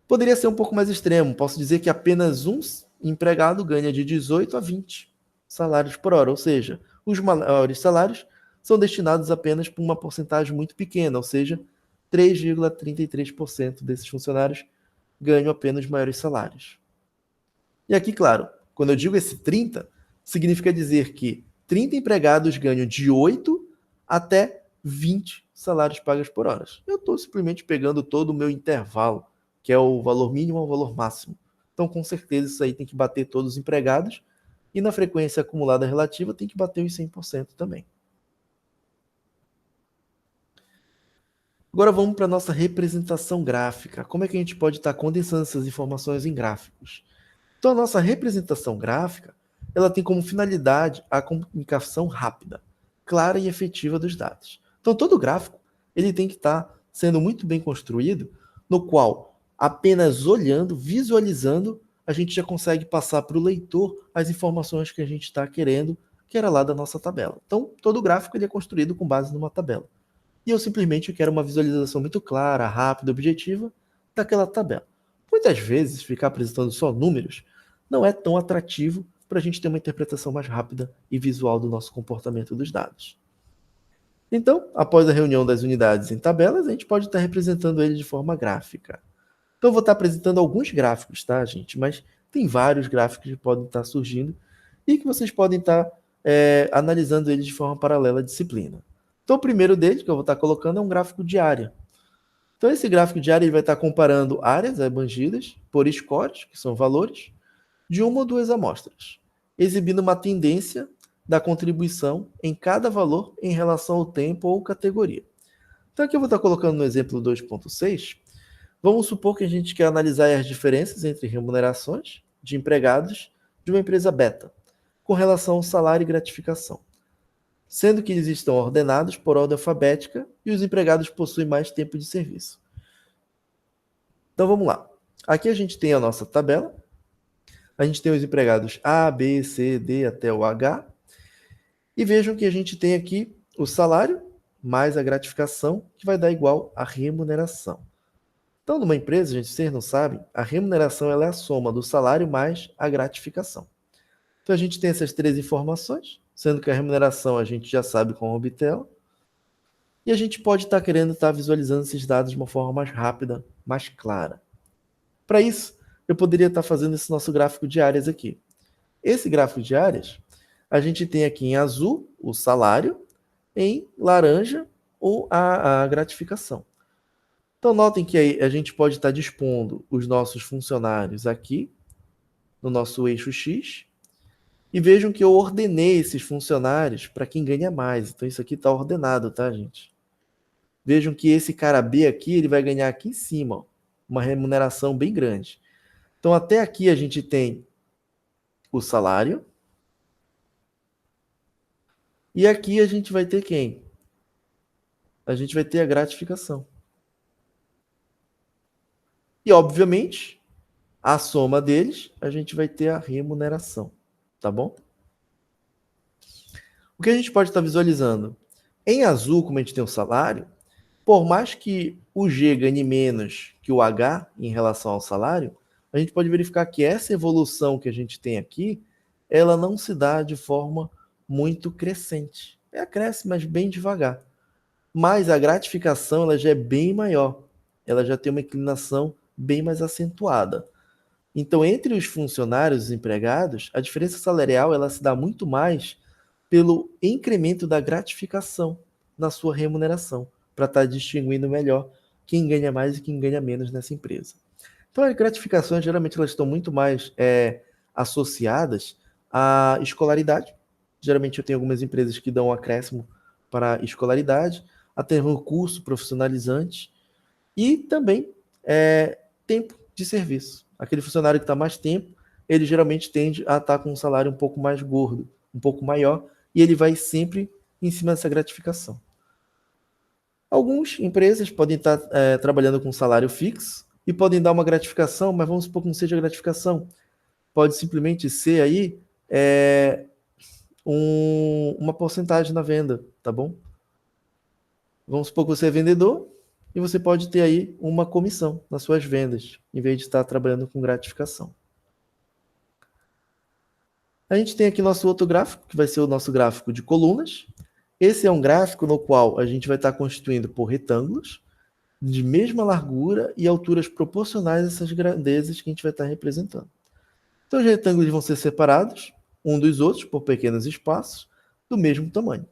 Poderia ser um pouco mais extremo, posso dizer que apenas um empregado ganha de 18 a 20 salários por hora, ou seja, os maiores salários são destinados apenas para uma porcentagem muito pequena, ou seja, 3,33% desses funcionários ganham apenas maiores salários. E aqui, claro, quando eu digo esse 30, significa dizer que 30 empregados ganham de 8 até 20 salários pagos por hora. Eu estou simplesmente pegando todo o meu intervalo, que é o valor mínimo ao valor máximo. Então, com certeza, isso aí tem que bater todos os empregados, e na frequência acumulada relativa tem que bater os 100% também. Agora vamos para a nossa representação gráfica. Como é que a gente pode estar condensando essas informações em gráficos? Então, a nossa representação gráfica, ela tem como finalidade a comunicação rápida, clara e efetiva dos dados. Então, todo gráfico ele tem que estar sendo muito bem construído, no qual, apenas olhando, visualizando, a gente já consegue passar para o leitor as informações que a gente está querendo, que era lá da nossa tabela. Então, todo gráfico ele é construído com base numa tabela. E eu simplesmente quero uma visualização muito clara, rápida, objetiva daquela tabela. Muitas vezes, ficar apresentando só números não é tão atrativo para a gente ter uma interpretação mais rápida e visual do nosso comportamento dos dados. Então, após a reunião das unidades em tabelas, a gente pode estar representando ele de forma gráfica. Então, eu vou estar apresentando alguns gráficos, tá, gente? Mas tem vários gráficos que podem estar surgindo e que vocês podem estar analisando eles de forma paralela à disciplina. Então, o primeiro deles que eu vou estar colocando é um gráfico de área. Então, esse gráfico de área ele vai estar comparando áreas abrangidas por scores, que são valores, de uma ou duas amostras, exibindo uma tendência da contribuição em cada valor em relação ao tempo ou categoria. Então, aqui eu vou estar colocando no exemplo 2.6. Vamos supor que a gente quer analisar as diferenças entre remunerações de empregados de uma empresa beta, com relação ao salário e gratificação, sendo que eles estão ordenados por ordem alfabética e os empregados possuem mais tempo de serviço. Então vamos lá. Aqui a gente tem a nossa tabela. A gente tem os empregados A, B, C, D até o H. E vejam que a gente tem aqui o salário mais a gratificação, que vai dar igual a remuneração. Então, numa empresa, gente, vocês não sabem, a remuneração ela é a soma do salário mais a gratificação. Então, a gente tem essas três informações, sendo que a remuneração a gente já sabe como obter. E a gente pode estar querendo estar visualizando esses dados de uma forma mais rápida, mais clara. Para isso, eu poderia estar fazendo esse nosso gráfico de áreas aqui. Esse gráfico de áreas, a gente tem aqui em azul o salário, em laranja a gratificação. Então, notem que aí a gente pode estar dispondo os nossos funcionários aqui no nosso eixo X, e vejam que eu ordenei esses funcionários para quem ganha mais. Então isso aqui está ordenado, tá, gente? Vejam que esse cara B aqui, ele vai ganhar aqui em cima, ó, uma remuneração bem grande. Então até aqui a gente tem o salário, e aqui a gente vai ter quem? A gente vai ter a gratificação. E, obviamente, a soma deles, a gente vai ter a remuneração. Tá bom? O que a gente pode estar visualizando? Em azul, como a gente tem o salário, por mais que o G ganhe menos que o H em relação ao salário, a gente pode verificar que essa evolução que a gente tem aqui, ela não se dá de forma muito crescente. Ela cresce, mas bem devagar. Mas a gratificação ela já é bem maior. Ela já tem uma inclinação bem mais acentuada. Então, entre os funcionários e os empregados, a diferença salarial ela se dá muito mais pelo incremento da gratificação na sua remuneração, para estar distinguindo melhor quem ganha mais e quem ganha menos nessa empresa. Então, as gratificações geralmente elas estão muito mais associadas à escolaridade. Geralmente eu tenho algumas empresas que dão um acréscimo para escolaridade, até um curso profissionalizante e também tempo de serviço. Aquele funcionário que está mais tempo, ele geralmente tende a estar com um salário um pouco mais gordo, um pouco maior, e ele vai sempre em cima dessa gratificação. Algumas empresas podem estar trabalhando com salário fixo e podem dar uma gratificação, mas vamos supor que não seja gratificação. Pode simplesmente ser aí uma porcentagem na venda, tá bom? Vamos supor que você é vendedor e você pode ter aí uma comissão nas suas vendas, em vez de estar trabalhando com gratificação. A gente tem aqui nosso outro gráfico, que vai ser o nosso gráfico de colunas. Esse é um gráfico no qual a gente vai estar constituindo por retângulos de mesma largura e alturas proporcionais a essas grandezas que a gente vai estar representando. Então, os retângulos vão ser separados um dos outros por pequenos espaços do mesmo tamanho.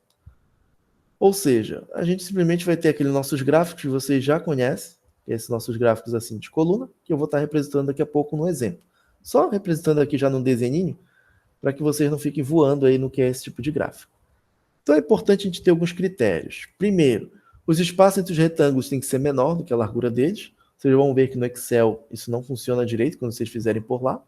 Ou seja, a gente simplesmente vai ter aqueles nossos gráficos que vocês já conhecem, esses nossos gráficos assim de coluna, que eu vou estar representando daqui a pouco no exemplo. Só representando aqui já num desenhinho, para que vocês não fiquem voando aí no que é esse tipo de gráfico. Então é importante a gente ter alguns critérios. Primeiro, os espaços entre os retângulos têm que ser menor do que a largura deles. Vocês vão ver que no Excel isso não funciona direito quando vocês fizerem por lá.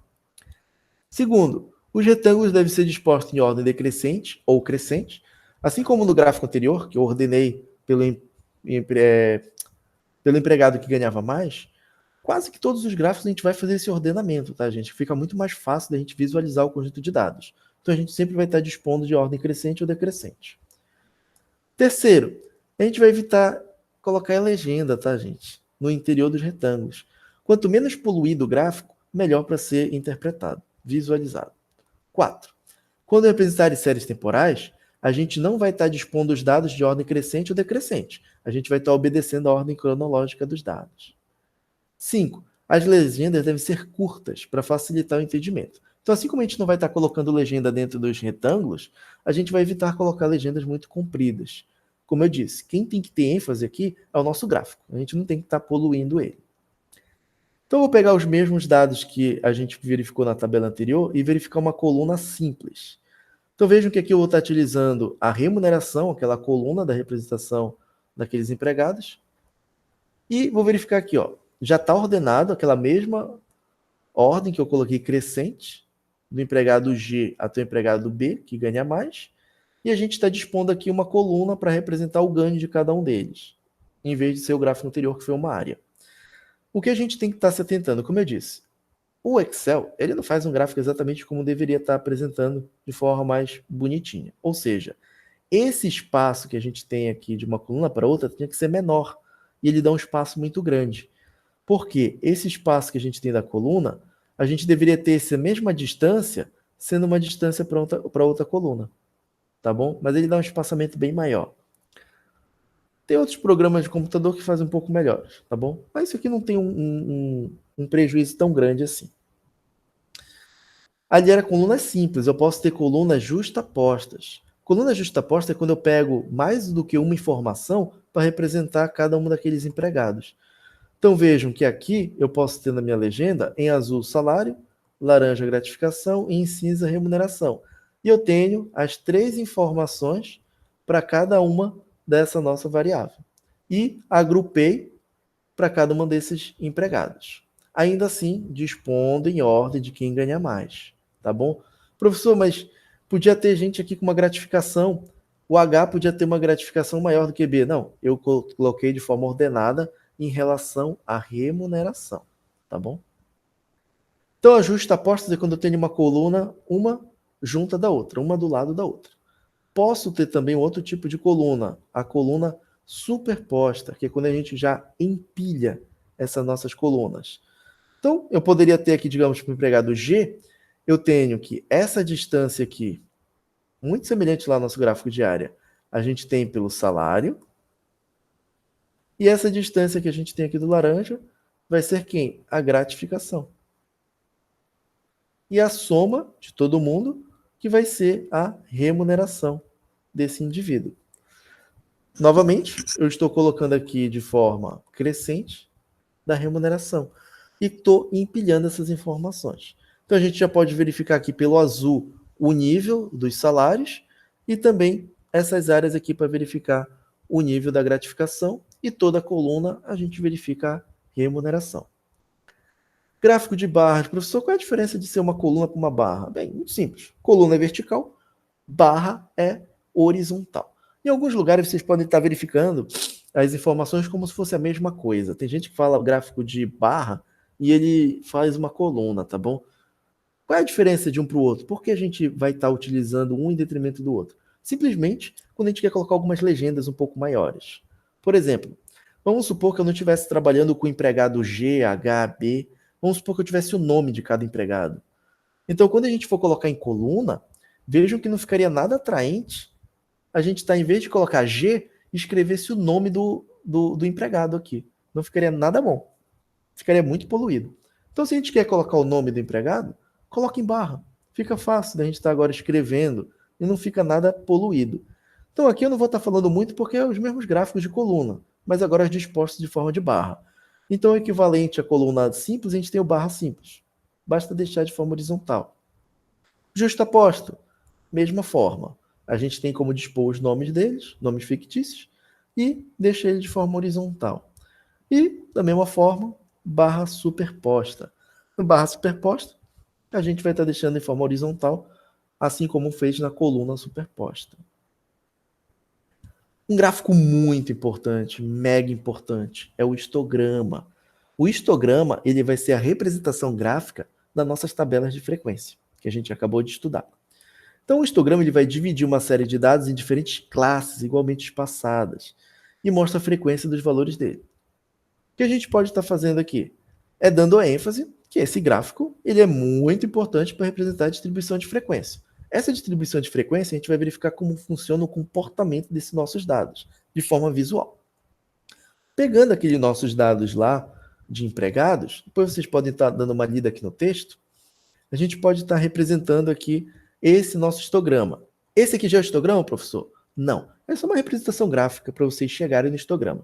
Segundo, os retângulos devem ser dispostos em ordem decrescente ou crescente, assim como no gráfico anterior, que eu ordenei pelo empregado que ganhava mais. Quase que todos os gráficos a gente vai fazer esse ordenamento, tá, gente? Fica muito mais fácil da gente visualizar o conjunto de dados. Então a gente sempre vai estar dispondo de ordem crescente ou decrescente. Terceiro, a gente vai evitar colocar a legenda, tá, gente? No interior dos retângulos. Quanto menos poluído o gráfico, melhor para ser interpretado, visualizado. 4. Quando representar séries temporais, a gente não vai estar dispondo os dados de ordem crescente ou decrescente. A gente vai estar obedecendo a ordem cronológica dos dados. 5. As legendas devem ser curtas para facilitar o entendimento. Então, assim como a gente não vai estar colocando legenda dentro dos retângulos, a gente vai evitar colocar legendas muito compridas. Como eu disse, quem tem que ter ênfase aqui é o nosso gráfico. A gente não tem que estar poluindo ele. Então, eu vou pegar os mesmos dados que a gente verificou na tabela anterior e verificar uma coluna simples. Então, vejam que aqui eu vou estar utilizando a remuneração, aquela coluna da representação daqueles empregados. E vou verificar aqui, ó, já está ordenado aquela mesma ordem que eu coloquei crescente, do empregado G até o empregado B, que ganha mais. E a gente está dispondo aqui uma coluna para representar o ganho de cada um deles, em vez de ser o gráfico anterior, que foi uma área. O que a gente tem que estar se atentando, como eu disse, o Excel ele não faz um gráfico exatamente como deveria estar apresentando de forma mais bonitinha. Ou seja, esse espaço que a gente tem aqui de uma coluna para outra tinha que ser menor, e ele dá um espaço muito grande. Porque esse espaço que a gente tem da coluna, a gente deveria ter essa mesma distância, sendo uma distância para outra coluna. Tá bom? Mas ele dá um espaçamento bem maior. Tem outros programas de computador que fazem um pouco melhor, tá bom? Mas isso aqui não tem um prejuízo tão grande assim. Ali era colunas simples, eu posso ter colunas justapostas. Coluna justaposta é quando eu pego mais do que uma informação para representar cada um daqueles empregados. Então vejam que aqui eu posso ter na minha legenda, em azul, salário, laranja gratificação e em cinza remuneração. E eu tenho as 3 informações para cada uma dessa nossa variável. E agrupei para cada uma desses empregados. Ainda assim, dispondo em ordem de quem ganha mais, tá bom? Professor, mas podia ter gente aqui com uma gratificação, o H podia ter uma gratificação maior do que B. Não, eu coloquei de forma ordenada em relação à remuneração, tá bom? Então, ajuste apostas é quando eu tenho uma coluna, uma junta da outra, uma do lado da outra. Posso ter também outro tipo de coluna, a coluna superposta, que é quando a gente já empilha essas nossas colunas. Então, eu poderia ter aqui, digamos, para o empregado G, eu tenho que essa distância aqui, muito semelhante lá ao nosso gráfico de área, a gente tem pelo salário, e essa distância que a gente tem aqui do laranja vai ser quem? A gratificação. E a soma de todo mundo, que vai ser a remuneração desse indivíduo. Novamente, eu estou colocando aqui de forma crescente da remuneração e estou empilhando essas informações. Então a gente já pode verificar aqui pelo azul o nível dos salários e também essas áreas aqui para verificar o nível da gratificação e toda a coluna a gente verifica a remuneração. Gráfico de barras. Professor, qual é a diferença de ser uma coluna para uma barra? Bem, muito simples. Coluna é vertical, barra é horizontal. Em alguns lugares vocês podem estar verificando as informações como se fosse a mesma coisa. Tem gente que fala gráfico de barra e ele faz uma coluna, tá bom? Qual é a diferença de um para o outro? Por que a gente vai estar utilizando um em detrimento do outro? Simplesmente quando a gente quer colocar algumas legendas um pouco maiores. Por exemplo, vamos supor que eu não estivesse trabalhando com o empregado G, H, B. Vamos supor que eu tivesse o nome de cada empregado. Então, quando a gente for colocar em coluna, vejam que não ficaria nada atraente a gente em vez de colocar G, escrevesse o nome do empregado aqui. Não ficaria nada bom. Ficaria muito poluído. Então, se a gente quer colocar o nome do empregado, coloca em barra. Fica fácil da gente estar agora escrevendo e não fica nada poluído. Então, aqui eu não vou estar falando muito porque é os mesmos gráficos de coluna, mas agora dispostos de forma de barra. Então, o equivalente à coluna simples, a gente tem o barra simples. Basta deixar de forma horizontal. Justaposto, mesma forma. A gente tem como dispor os nomes deles, nomes fictícios, e deixa ele de forma horizontal. E, da mesma forma, barra superposta. No barra superposta, a gente vai estar deixando em forma horizontal, assim como fez na coluna superposta. Um gráfico muito importante, mega importante, é o histograma. O histograma ele vai ser a representação gráfica das nossas tabelas de frequência, que a gente acabou de estudar. Então, o histograma ele vai dividir uma série de dados em diferentes classes igualmente espaçadas e mostra a frequência dos valores dele. O que a gente pode estar fazendo aqui? É dando a ênfase que esse gráfico ele é muito importante para representar a distribuição de frequência. Essa distribuição de frequência a gente vai verificar como funciona o comportamento desses nossos dados, de forma visual. Pegando aqueles nossos dados lá de empregados, depois vocês podem estar dando uma lida aqui no texto, a gente pode estar representando aqui esse nosso histograma. Esse aqui já é o histograma, professor? Não. É só uma representação gráfica para vocês chegarem no histograma.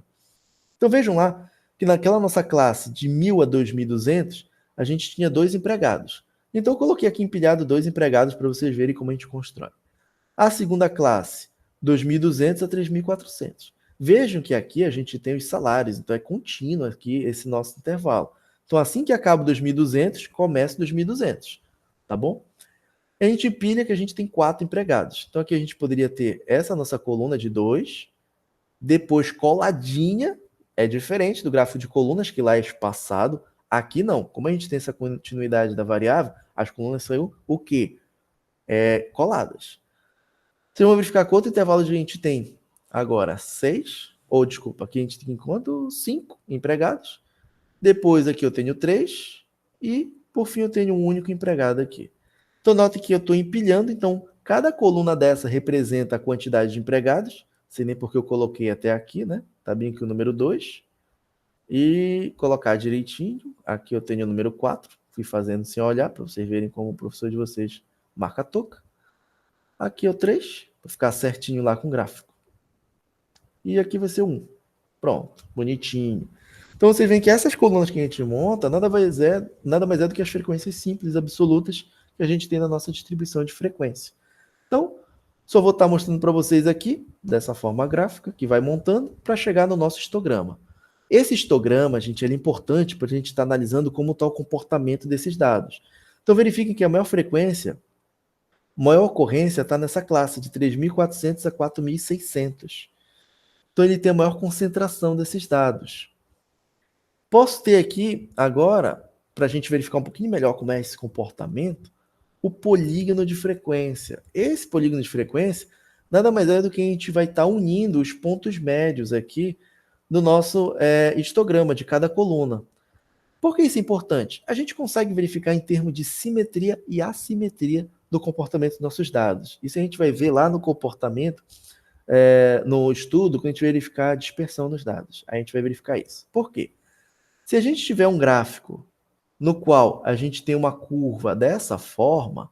Então vejam lá que naquela nossa classe de 1.000 a 2.200, a gente tinha 2 empregados. Então eu coloquei aqui empilhado 2 empregados para vocês verem como a gente constrói. A segunda classe, 2.200 a 3.400. Vejam que aqui a gente tem os salários, então é contínuo aqui esse nosso intervalo. Então assim que acaba o 2.200, começa o 2.200, tá bom? A gente empilha que a gente tem 4 empregados. Então aqui a gente poderia ter essa nossa coluna de 2, depois coladinha, é diferente do gráfico de colunas, que lá é espaçado. Aqui não. Como a gente tem essa continuidade da variável, as colunas são o quê? Coladas. Vocês vão verificar quanto intervalo a gente tem agora? 6, ou desculpa, aqui a gente tem quanto? 5 empregados. Depois aqui eu tenho 3 e por fim eu tenho um único empregado aqui. Então note que eu estou empilhando, então cada coluna dessa representa a quantidade de empregados, sei nem porque eu coloquei até aqui, né? Tá bem aqui o número 2. E colocar direitinho, aqui eu tenho o número 4, fui fazendo sem olhar, para vocês verem como o professor de vocês marca a touca. Aqui é o 3, para ficar certinho lá com o gráfico. E aqui vai ser 1. Pronto, bonitinho. Então vocês veem que essas colunas que a gente monta nada mais é do que as frequências simples, absolutas, que a gente tem na nossa distribuição de frequência. Então, só vou estar mostrando para vocês aqui, dessa forma gráfica, que vai montando, para chegar no nosso histograma. Esse histograma, gente, ele é importante para a gente estar analisando como está o comportamento desses dados. Então, verifiquem que a maior ocorrência está nessa classe, de 3.400 a 4.600. Então, ele tem a maior concentração desses dados. Posso ter aqui, agora, para a gente verificar um pouquinho melhor como é esse comportamento, o polígono de frequência. Esse polígono de frequência nada mais é do que a gente vai estar unindo os pontos médios aqui no nosso histograma de cada coluna. Por que isso é importante? A gente consegue verificar em termos de simetria e assimetria do comportamento dos nossos dados. Isso a gente vai ver lá no comportamento, no estudo, quando a gente verificar a dispersão dos dados. A gente vai verificar isso. Por quê? Se a gente tiver um gráfico no qual a gente tem uma curva dessa forma,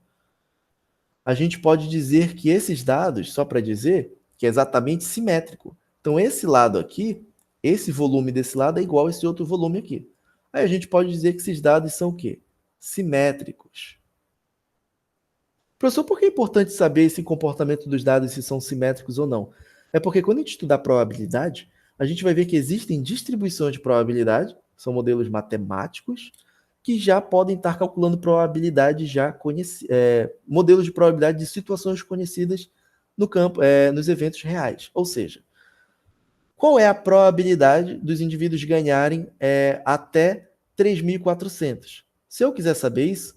a gente pode dizer que esses dados, só para dizer, que é exatamente simétrico. Então, esse lado aqui, esse volume desse lado é igual a esse outro volume aqui. Aí a gente pode dizer que esses dados são o quê? Simétricos. Professor, por que é importante saber esse comportamento dos dados, se são simétricos ou não? É porque quando a gente estudar probabilidade, a gente vai ver que existem distribuições de probabilidade, são modelos matemáticos, que já podem estar calculando probabilidade modelos de probabilidade de situações conhecidas no campo, nos eventos reais. Ou seja, qual é a probabilidade dos indivíduos ganharem até 3.400? Se eu quiser saber isso,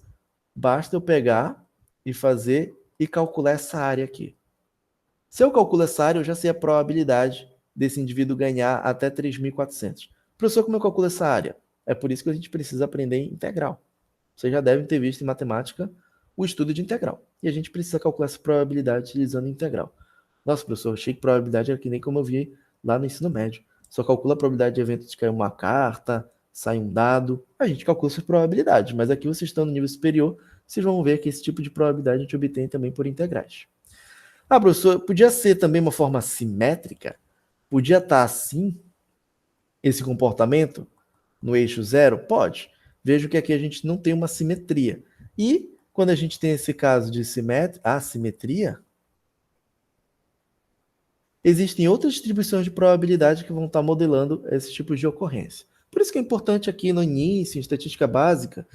basta eu pegar e fazer e calcular essa área aqui. Se eu calculo essa área, eu já sei a probabilidade desse indivíduo ganhar até 3.400. Professor, como eu calculo essa área? É por isso que a gente precisa aprender integral. Vocês já devem ter visto em matemática o estudo de integral. E a gente precisa calcular essa probabilidade utilizando integral. Nossa, professor, achei que probabilidade era que nem como eu vi lá no ensino médio. Só calcula a probabilidade de evento de cair uma carta, sai um dado. A gente calcula essas probabilidades, mas aqui vocês estão no nível superior, vocês vão ver que esse tipo de probabilidade a gente obtém também por integrais. Ah, professor, podia ser também uma forma simétrica? Podia estar assim, esse comportamento, no eixo zero? Pode. Vejo que aqui a gente não tem uma simetria. E quando a gente tem esse caso de assimetria, existem outras distribuições de probabilidade que vão estar modelando esses tipos de ocorrência. Por isso que é importante aqui no início, em estatística básica,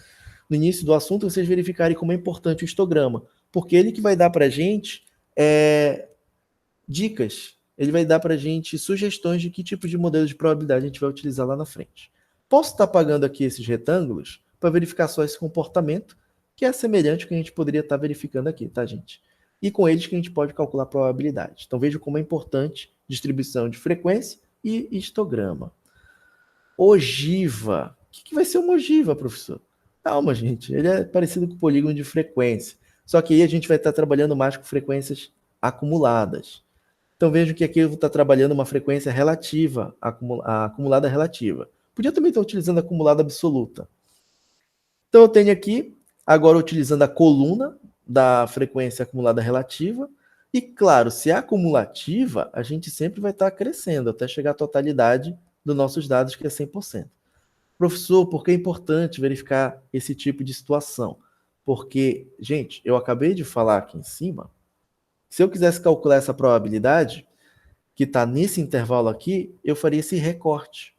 no início do assunto, vocês verificarem como é importante o histograma, porque ele que vai dar para a gente dicas, ele vai dar para a gente sugestões de que tipo de modelo de probabilidade a gente vai utilizar lá na frente. Posso estar apagando aqui esses retângulos para verificar só esse comportamento, que é semelhante ao que a gente poderia estar verificando aqui, tá, gente? E com eles que a gente pode calcular a probabilidade. Então veja como é importante distribuição de frequência e histograma. Ogiva. O que vai ser uma ogiva, professor? Calma, gente. Ele é parecido com o polígono de frequência. Só que aí a gente vai estar trabalhando mais com frequências acumuladas. Então vejo que aqui eu vou estar trabalhando uma frequência relativa, a acumulada relativa. Podia também estar utilizando a acumulada absoluta. Então eu tenho aqui, agora utilizando a coluna da frequência acumulada relativa. E claro, se é acumulativa, a gente sempre vai estar crescendo até chegar à totalidade dos nossos dados, que é 100%. Professor, por que é importante verificar esse tipo de situação? Porque, gente, eu acabei de falar aqui em cima, se eu quisesse calcular essa probabilidade, que está nesse intervalo aqui, eu faria esse recorte.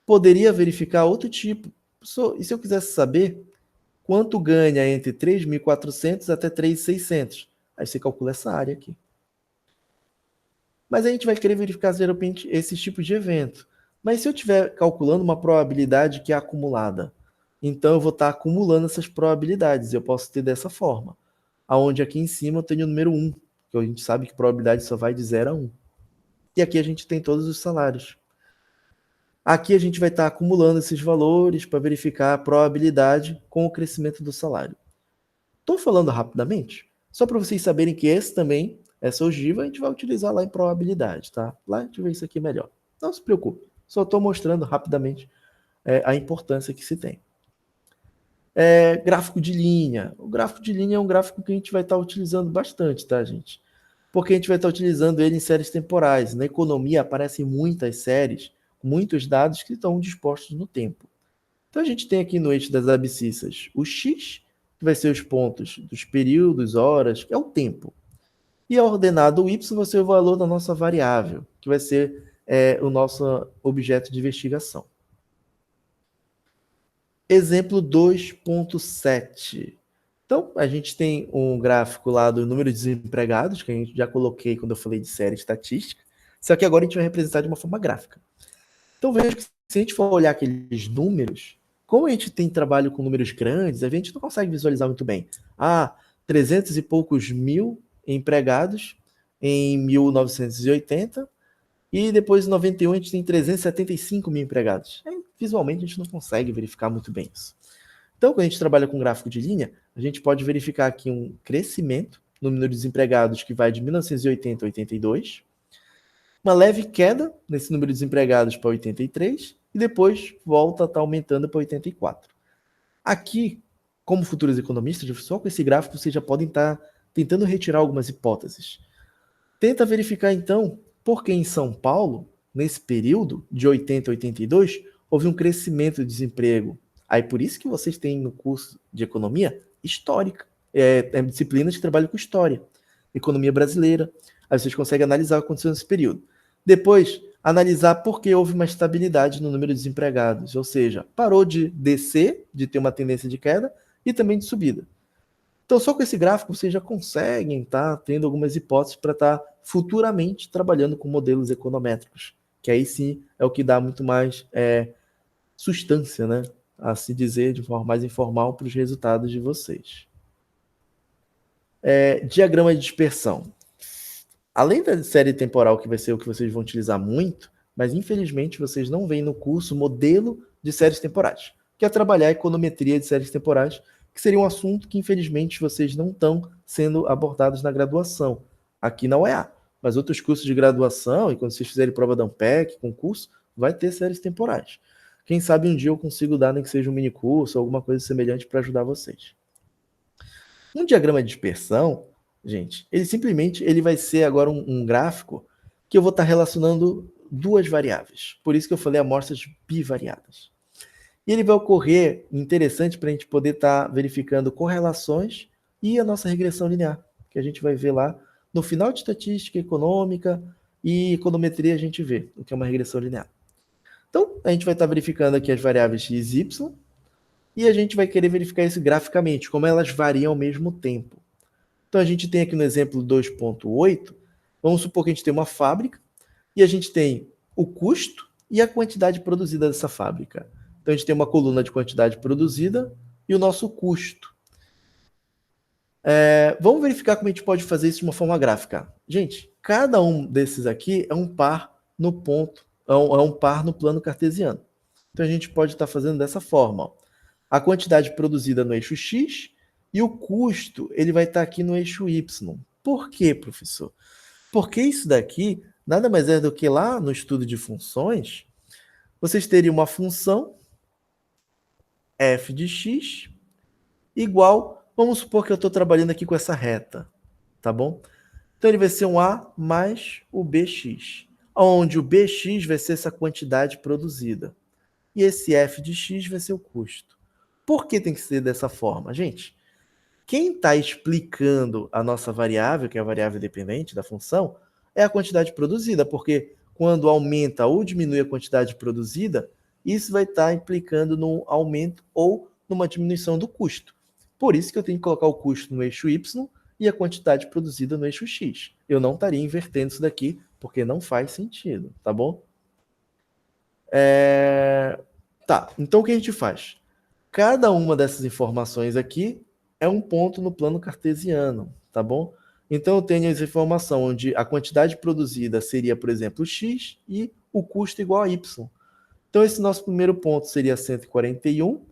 Poderia verificar outro tipo. Professor, e se eu quisesse saber quanto ganha entre 3.400 até 3.600? Aí você calcula essa área aqui. Mas a gente vai querer verificar, de repente, esses tipos de evento. Mas se eu estiver calculando uma probabilidade que é acumulada, então eu vou estar acumulando essas probabilidades. Eu posso ter dessa forma. Aonde aqui em cima eu tenho o número 1, que a gente sabe que probabilidade só vai de 0 a 1. E aqui a gente tem todos os salários. Aqui a gente vai estar acumulando esses valores para verificar a probabilidade com o crescimento do salário. Estou falando rapidamente, só para vocês saberem que esse também, essa ogiva, a gente vai utilizar lá em probabilidade, tá? Lá a gente vê isso aqui melhor. Não se preocupe, só estou mostrando rapidamente a importância que se tem. Gráfico de linha. O gráfico de linha é um gráfico que a gente vai estar utilizando bastante, tá, gente? Porque a gente vai estar utilizando ele em séries temporais. Na economia aparecem muitas séries muitos dados que estão dispostos no tempo. Então a gente tem aqui no eixo das abscissas o x, que vai ser os pontos dos períodos, horas, que é o tempo. E a ordenada y vai ser o valor da nossa variável, que vai ser o nosso objeto de investigação. Exemplo 2.7. Então, a gente tem um gráfico lá do número de desempregados, que a gente já coloquei quando eu falei de série estatística, só que agora a gente vai representar de uma forma gráfica. Então, veja que se a gente for olhar aqueles números, como a gente tem trabalho com números grandes, a gente não consegue visualizar muito bem. 300 e poucos mil empregados em 1980, e depois em 91 a gente tem 375 mil empregados. Visualmente a gente não consegue verificar muito bem isso. Então, quando a gente trabalha com gráfico de linha, a gente pode verificar aqui um crescimento no número de desempregados que vai de 1980 a 82, uma leve queda nesse número de desempregados para 83 e depois volta a estar aumentando para 84. Aqui, como futuros economistas, só com esse gráfico vocês já podem estar tentando retirar algumas hipóteses. Tenta verificar então por que em São Paulo, nesse período de 80 a 82, houve um crescimento de desemprego. Aí por isso que vocês têm no curso de economia histórica, disciplinas que trabalham com história, economia brasileira. Aí vocês conseguem analisar o que aconteceu nesse período. Depois, analisar por que houve uma estabilidade no número de desempregados, ou seja, parou de descer, de ter uma tendência de queda e também de subida. Então, só com esse gráfico, vocês já conseguem estar tendo algumas hipóteses para estar futuramente trabalhando com modelos econométricos, que aí sim é o que dá muito mais substância, né, a se dizer de forma mais informal para os resultados de vocês. Diagrama de dispersão. Além da série temporal, que vai ser o que vocês vão utilizar muito, mas infelizmente vocês não veem no curso modelo de séries temporais, que é trabalhar a econometria de séries temporais, que seria um assunto que infelizmente vocês não estão sendo abordados na graduação, aqui na UEA. Mas outros cursos de graduação, e quando vocês fizerem prova da Ampec, concurso, vai ter séries temporais. Quem sabe um dia eu consigo dar, nem que seja um mini curso, alguma coisa semelhante para ajudar vocês. Um diagrama de dispersão, gente, ele vai ser agora um gráfico que eu vou estar relacionando duas variáveis. Por isso que eu falei amostras bivariadas. E ele vai ocorrer interessante para a gente poder estar verificando correlações e a nossa regressão linear, que a gente vai ver lá no final de estatística econômica e econometria a gente vê o que é uma regressão linear. Então, a gente vai estar verificando aqui as variáveis x e y, e a gente vai querer verificar isso graficamente, como elas variam ao mesmo tempo. Então, a gente tem aqui no exemplo 2.8, vamos supor que a gente tem uma fábrica, e a gente tem o custo e a quantidade produzida dessa fábrica. Então, a gente tem uma coluna de quantidade produzida e o nosso custo. Vamos verificar como a gente pode fazer isso de uma forma gráfica. Gente, cada um desses aqui é um par no ponto, é um par no plano cartesiano. Então, a gente pode estar fazendo dessa forma. Ó. A quantidade produzida no eixo X e o custo ele vai estar aqui no eixo Y. Por quê, professor? Porque isso daqui nada mais é do que lá no estudo de funções, vocês teriam uma função f de x igual, vamos supor que eu estou trabalhando aqui com essa reta, tá bom? Então ele vai ser um a mais o bx, onde o bx vai ser essa quantidade produzida. E esse f de x vai ser o custo. Por que tem que ser dessa forma? Gente, quem está explicando a nossa variável, que é a variável dependente da função, é a quantidade produzida, porque quando aumenta ou diminui a quantidade produzida, isso vai estar implicando no aumento ou numa diminuição do custo. Por isso que eu tenho que colocar o custo no eixo Y e a quantidade produzida no eixo X. Eu não estaria invertendo isso daqui, porque não faz sentido, tá bom? Tá, então o que a gente faz? Cada uma dessas informações aqui é um ponto no plano cartesiano, tá bom? Então eu tenho essa informação onde a quantidade produzida seria, por exemplo, x e o custo igual a y. Então esse nosso primeiro ponto seria 141,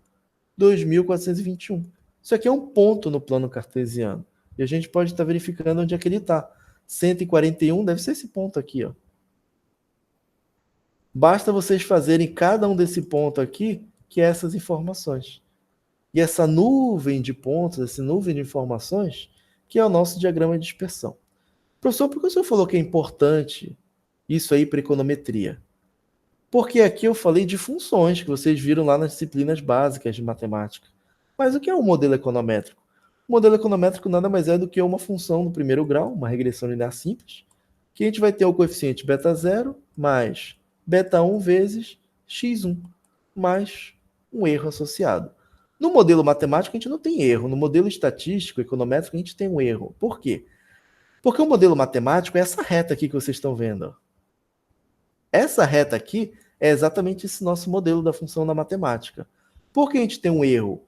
2.421. Isso aqui é um ponto no plano cartesiano. E a gente pode estar verificando onde é que ele está. 141 deve ser esse ponto aqui, ó. Basta vocês fazerem cada um desse ponto aqui, que é essas informações. E essa nuvem de pontos, essa nuvem de informações, que é o nosso diagrama de dispersão. Professor, por que o senhor falou que é importante isso aí para econometria? Porque aqui eu falei de funções que vocês viram lá nas disciplinas básicas de matemática. Mas o que é um modelo econométrico? O modelo econométrico nada mais é do que uma função no primeiro grau, uma regressão linear simples, que a gente vai ter o coeficiente beta 0 mais beta 1 vezes x1 mais um erro associado. No modelo matemático a gente não tem erro, no modelo estatístico, econométrico, a gente tem um erro. Por quê? Porque o modelo matemático é essa reta aqui que vocês estão vendo. Essa reta aqui é exatamente esse nosso modelo da função da matemática. Por que a gente tem um erro?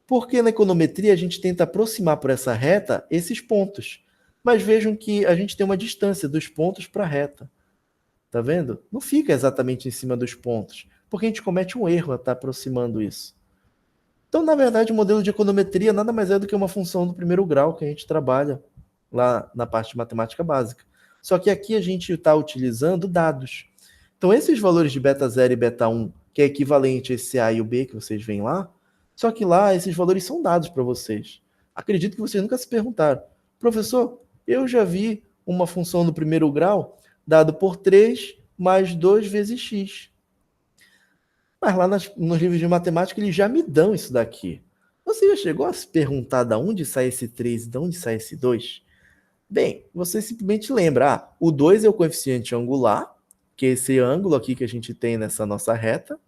Porque na econometria a gente tenta aproximar por essa reta esses pontos. Mas vejam que a gente tem uma distância dos pontos para a reta. Tá vendo? Não fica exatamente em cima dos pontos, porque a gente comete um erro a estar aproximando isso. Então, na verdade, o modelo de econometria nada mais é do que uma função do primeiro grau que a gente trabalha lá na parte de matemática básica. Só que aqui a gente está utilizando dados. Então, esses valores de beta 0 e beta 1, que é equivalente a esse A e o B que vocês veem lá, só que lá esses valores são dados para vocês. Acredito que vocês nunca se perguntaram, professor, eu já vi uma função do primeiro grau dado por 3 mais 2 vezes x. Mas lá nos livros de matemática eles já me dão isso daqui. Você já chegou a se perguntar de onde sai esse 3 e de onde sai esse 2? Bem, você simplesmente lembra, o 2 é o coeficiente angular, que é esse ângulo aqui que a gente tem nessa nossa reta,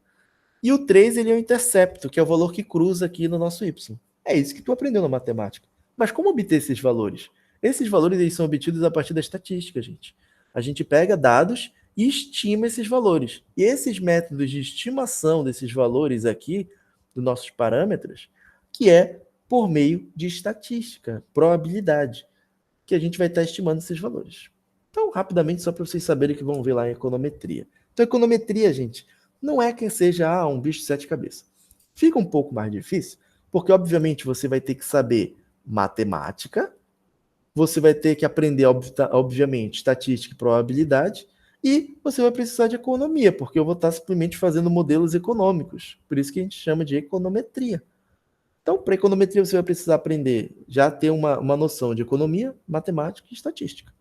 e o 3 ele é o intercepto, que é o valor que cruza aqui no nosso y. É isso que tu aprendeu na matemática. Mas como obter esses valores? Esses valores eles são obtidos a partir da estatística, gente. A gente pega dados e estima esses valores. E esses métodos de estimação desses valores aqui, dos nossos parâmetros, que é por meio de estatística, probabilidade, que a gente vai estar estimando esses valores. Então, rapidamente, só para vocês saberem que vão ver lá em econometria. Então, econometria, gente, não é que seja um bicho de 7 cabeças. Fica um pouco mais difícil, porque, obviamente, você vai ter que saber matemática, você vai ter que aprender, obviamente, estatística e probabilidade, e você vai precisar de economia, porque eu vou estar simplesmente fazendo modelos econômicos. Por isso que a gente chama de econometria. Então, para econometria, você vai precisar aprender, já ter uma noção de economia, matemática e estatística.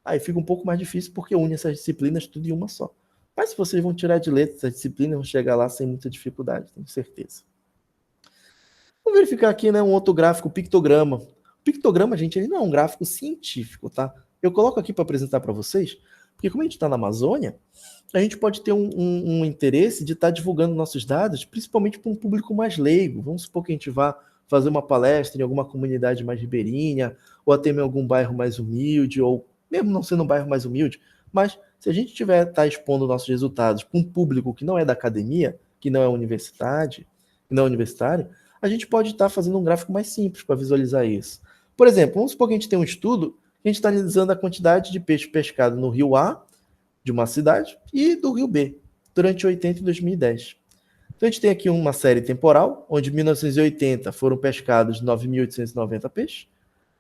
Aí fica um pouco mais difícil porque une essas disciplinas tudo em uma só. Mas se vocês vão tirar de letra essas disciplinas, vão chegar lá sem muita dificuldade, tenho certeza. Vamos verificar aqui, né, um outro gráfico, pictograma. O pictograma, gente, ele não é um gráfico científico, tá? Eu coloco aqui para apresentar para vocês, porque como a gente está na Amazônia, a gente pode ter um interesse de estar divulgando nossos dados, principalmente para um público mais leigo. Vamos supor que a gente vá fazer uma palestra em alguma comunidade mais ribeirinha, ou até em algum bairro mais humilde, ou mesmo não sendo um bairro mais humilde, mas se a gente tiver estar expondo nossos resultados para um público que não é da academia, que não é universidade, que não é universitário, a gente pode estar fazendo um gráfico mais simples para visualizar isso. Por exemplo, vamos supor que a gente tem um estudo que a gente está analisando a quantidade de peixe pescado no rio A, de uma cidade, e do rio B, durante 80 e 2010. Então a gente tem aqui uma série temporal, onde em 1980 foram pescados 9.890 peixes,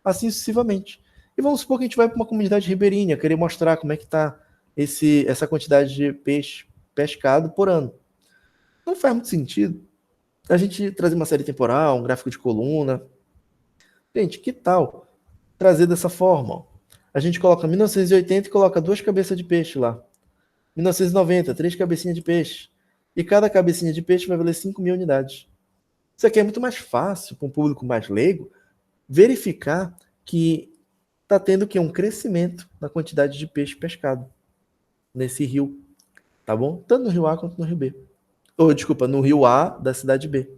assim sucessivamente. E vamos supor que a gente vai para uma comunidade ribeirinha, querer mostrar como é que está essa quantidade de peixe pescado por ano. Não faz muito sentido a gente trazer uma série temporal, um gráfico de coluna. Gente, que tal trazer dessa forma? A gente coloca 1980 e coloca 2 cabeças de peixe lá. 1990, 3 cabecinhas de peixe. E cada cabecinha de peixe vai valer 5.000 unidades. Isso aqui é muito mais fácil para um público mais leigo verificar que está tendo que um crescimento na quantidade de peixe pescado nesse rio, tá bom? Tanto no rio A quanto no rio B. Ou, desculpa, no rio A da cidade B.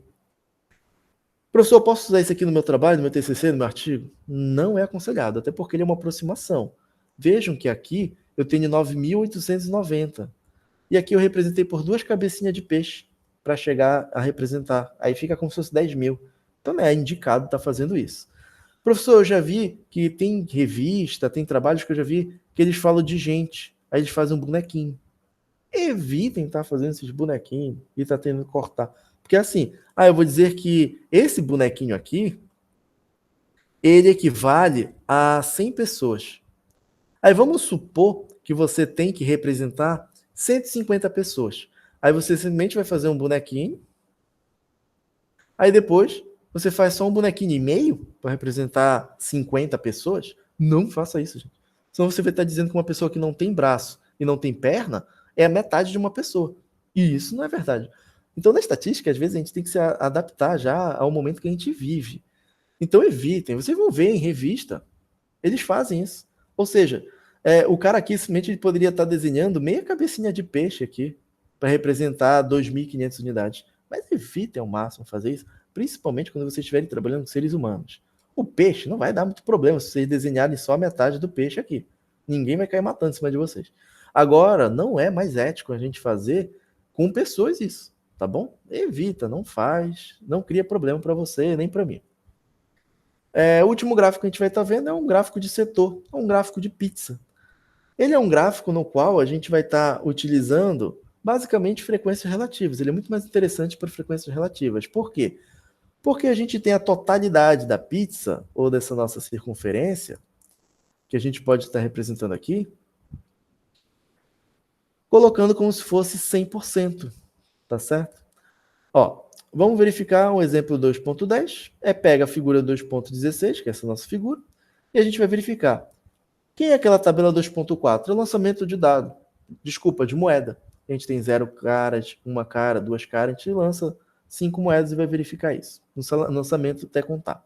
Professor, eu posso usar isso aqui no meu trabalho, no meu TCC, no meu artigo? Não é aconselhado, até porque ele é uma aproximação. Vejam que aqui eu tenho 9.890. E aqui eu representei por 2 cabecinhas de peixe para chegar a representar. Aí fica como se fosse 10.000. Então é indicado estar fazendo isso. Professor, eu já vi que tem revista, tem trabalhos que eu já vi que eles falam de gente. Aí eles fazem um bonequinho. Evitem estar fazendo esses bonequinhos e estar tendo que cortar. Porque assim, eu vou dizer que esse bonequinho aqui, ele equivale a 100 pessoas. Aí vamos supor que você tem que representar 150 pessoas. Aí você simplesmente vai fazer um bonequinho. Aí depois você faz só um bonequinho e meio para representar 50 pessoas. Não faça isso, gente. Senão você vai estar dizendo que uma pessoa que não tem braço e não tem perna é a metade de uma pessoa. E isso não é verdade. Então, na estatística, às vezes a gente tem que se adaptar já ao momento que a gente vive. Então, evitem. Vocês vão ver em revista, eles fazem isso. Ou seja, o cara aqui simplesmente ele poderia estar desenhando meia cabecinha de peixe aqui para representar 2.500 unidades. Mas evitem ao máximo fazer isso, principalmente quando vocês estiverem trabalhando com seres humanos. O peixe não vai dar muito problema se vocês desenharem só metade do peixe aqui. Ninguém vai cair matando em cima de vocês. Agora, não é mais ético a gente fazer com pessoas isso, tá bom? Evita, não faz, não cria problema para você nem para mim. O último gráfico que a gente vai estar vendo é um gráfico de setor, um gráfico de pizza. Ele é um gráfico no qual a gente vai estar utilizando basicamente frequências relativas. Ele é muito mais interessante para frequências relativas. Por quê? Porque a gente tem a totalidade da pizza, ou dessa nossa circunferência, que a gente pode estar representando aqui, colocando como se fosse 100%, tá certo? Ó, vamos verificar um exemplo 2.10, pega a figura 2.16, que é essa nossa figura, e a gente vai verificar. Quem é aquela tabela 2.4? É o lançamento de dado, de moeda. A gente tem 0 caras, 1 cara, 2 caras, a gente lança 5 moedas e vai verificar isso, no lançamento até contar.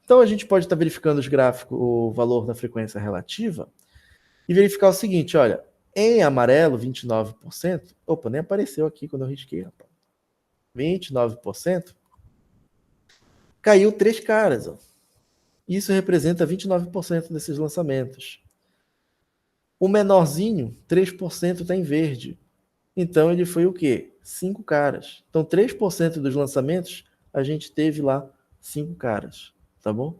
Então a gente pode estar verificando os gráficos, o valor da frequência relativa, e verificar o seguinte, olha, em amarelo, 29%, opa, nem apareceu aqui quando eu risquei, rapaz. 29%, caiu 3 caras, ó. Isso representa 29% desses lançamentos. O menorzinho, 3% está em verde. Então ele foi o quê? 5 caras. Então 3% dos lançamentos a gente teve lá 5 caras, tá bom?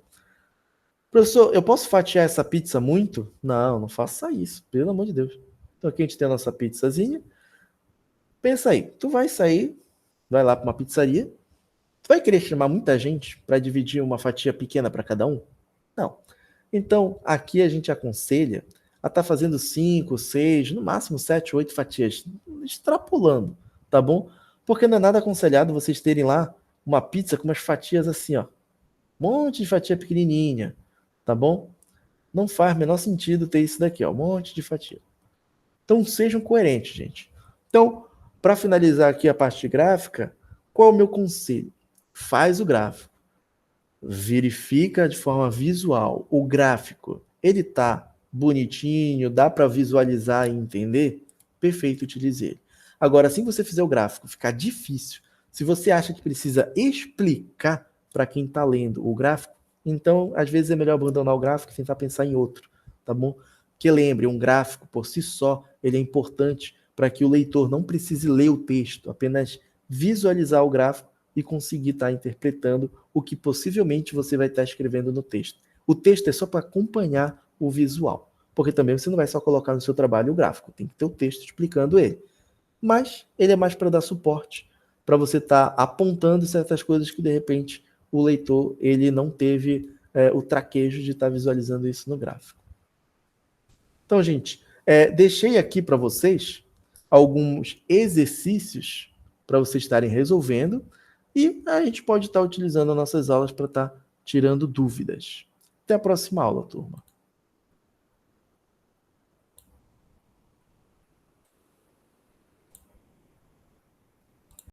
Professor, eu posso fatiar essa pizza muito? Não, não faça isso, pelo amor de Deus. Então aqui a gente tem a nossa pizzazinha. Pensa aí, tu vai sair, vai lá para uma pizzaria, tu vai querer chamar muita gente para dividir uma fatia pequena para cada um? Não. Então, aqui a gente aconselha a estar fazendo 5, 6, no máximo 7, 8 fatias, extrapolando, tá bom? Porque não é nada aconselhado vocês terem lá uma pizza com umas fatias assim, ó. Um monte de fatia pequenininha, tá bom? Não faz o menor sentido ter isso daqui, ó. Um monte de fatia. Então, sejam coerentes, gente. Então, para finalizar aqui a parte gráfica, qual é o meu conselho? Faz o gráfico. Verifica de forma visual o gráfico. Ele tá bonitinho, dá para visualizar e entender? Perfeito, utilize ele. Agora, assim que você fizer o gráfico ficar difícil, se você acha que precisa explicar para quem está lendo o gráfico, então às vezes é melhor abandonar o gráfico e tentar pensar em outro, tá bom? Que lembre, um gráfico por si só, ele é importante para que o leitor não precise ler o texto, apenas visualizar o gráfico e conseguir estar interpretando o que possivelmente você vai estar escrevendo no texto. O texto é só para acompanhar o visual, porque também você não vai só colocar no seu trabalho o gráfico, tem que ter o texto explicando ele. Mas ele é mais para dar suporte, para você estar apontando certas coisas que de repente o leitor ele não teve o traquejo de estar visualizando isso no gráfico. Então, gente, deixei aqui para vocês alguns exercícios para vocês estarem resolvendo e a gente pode estar utilizando as nossas aulas para estar tirando dúvidas. Até a próxima aula, turma.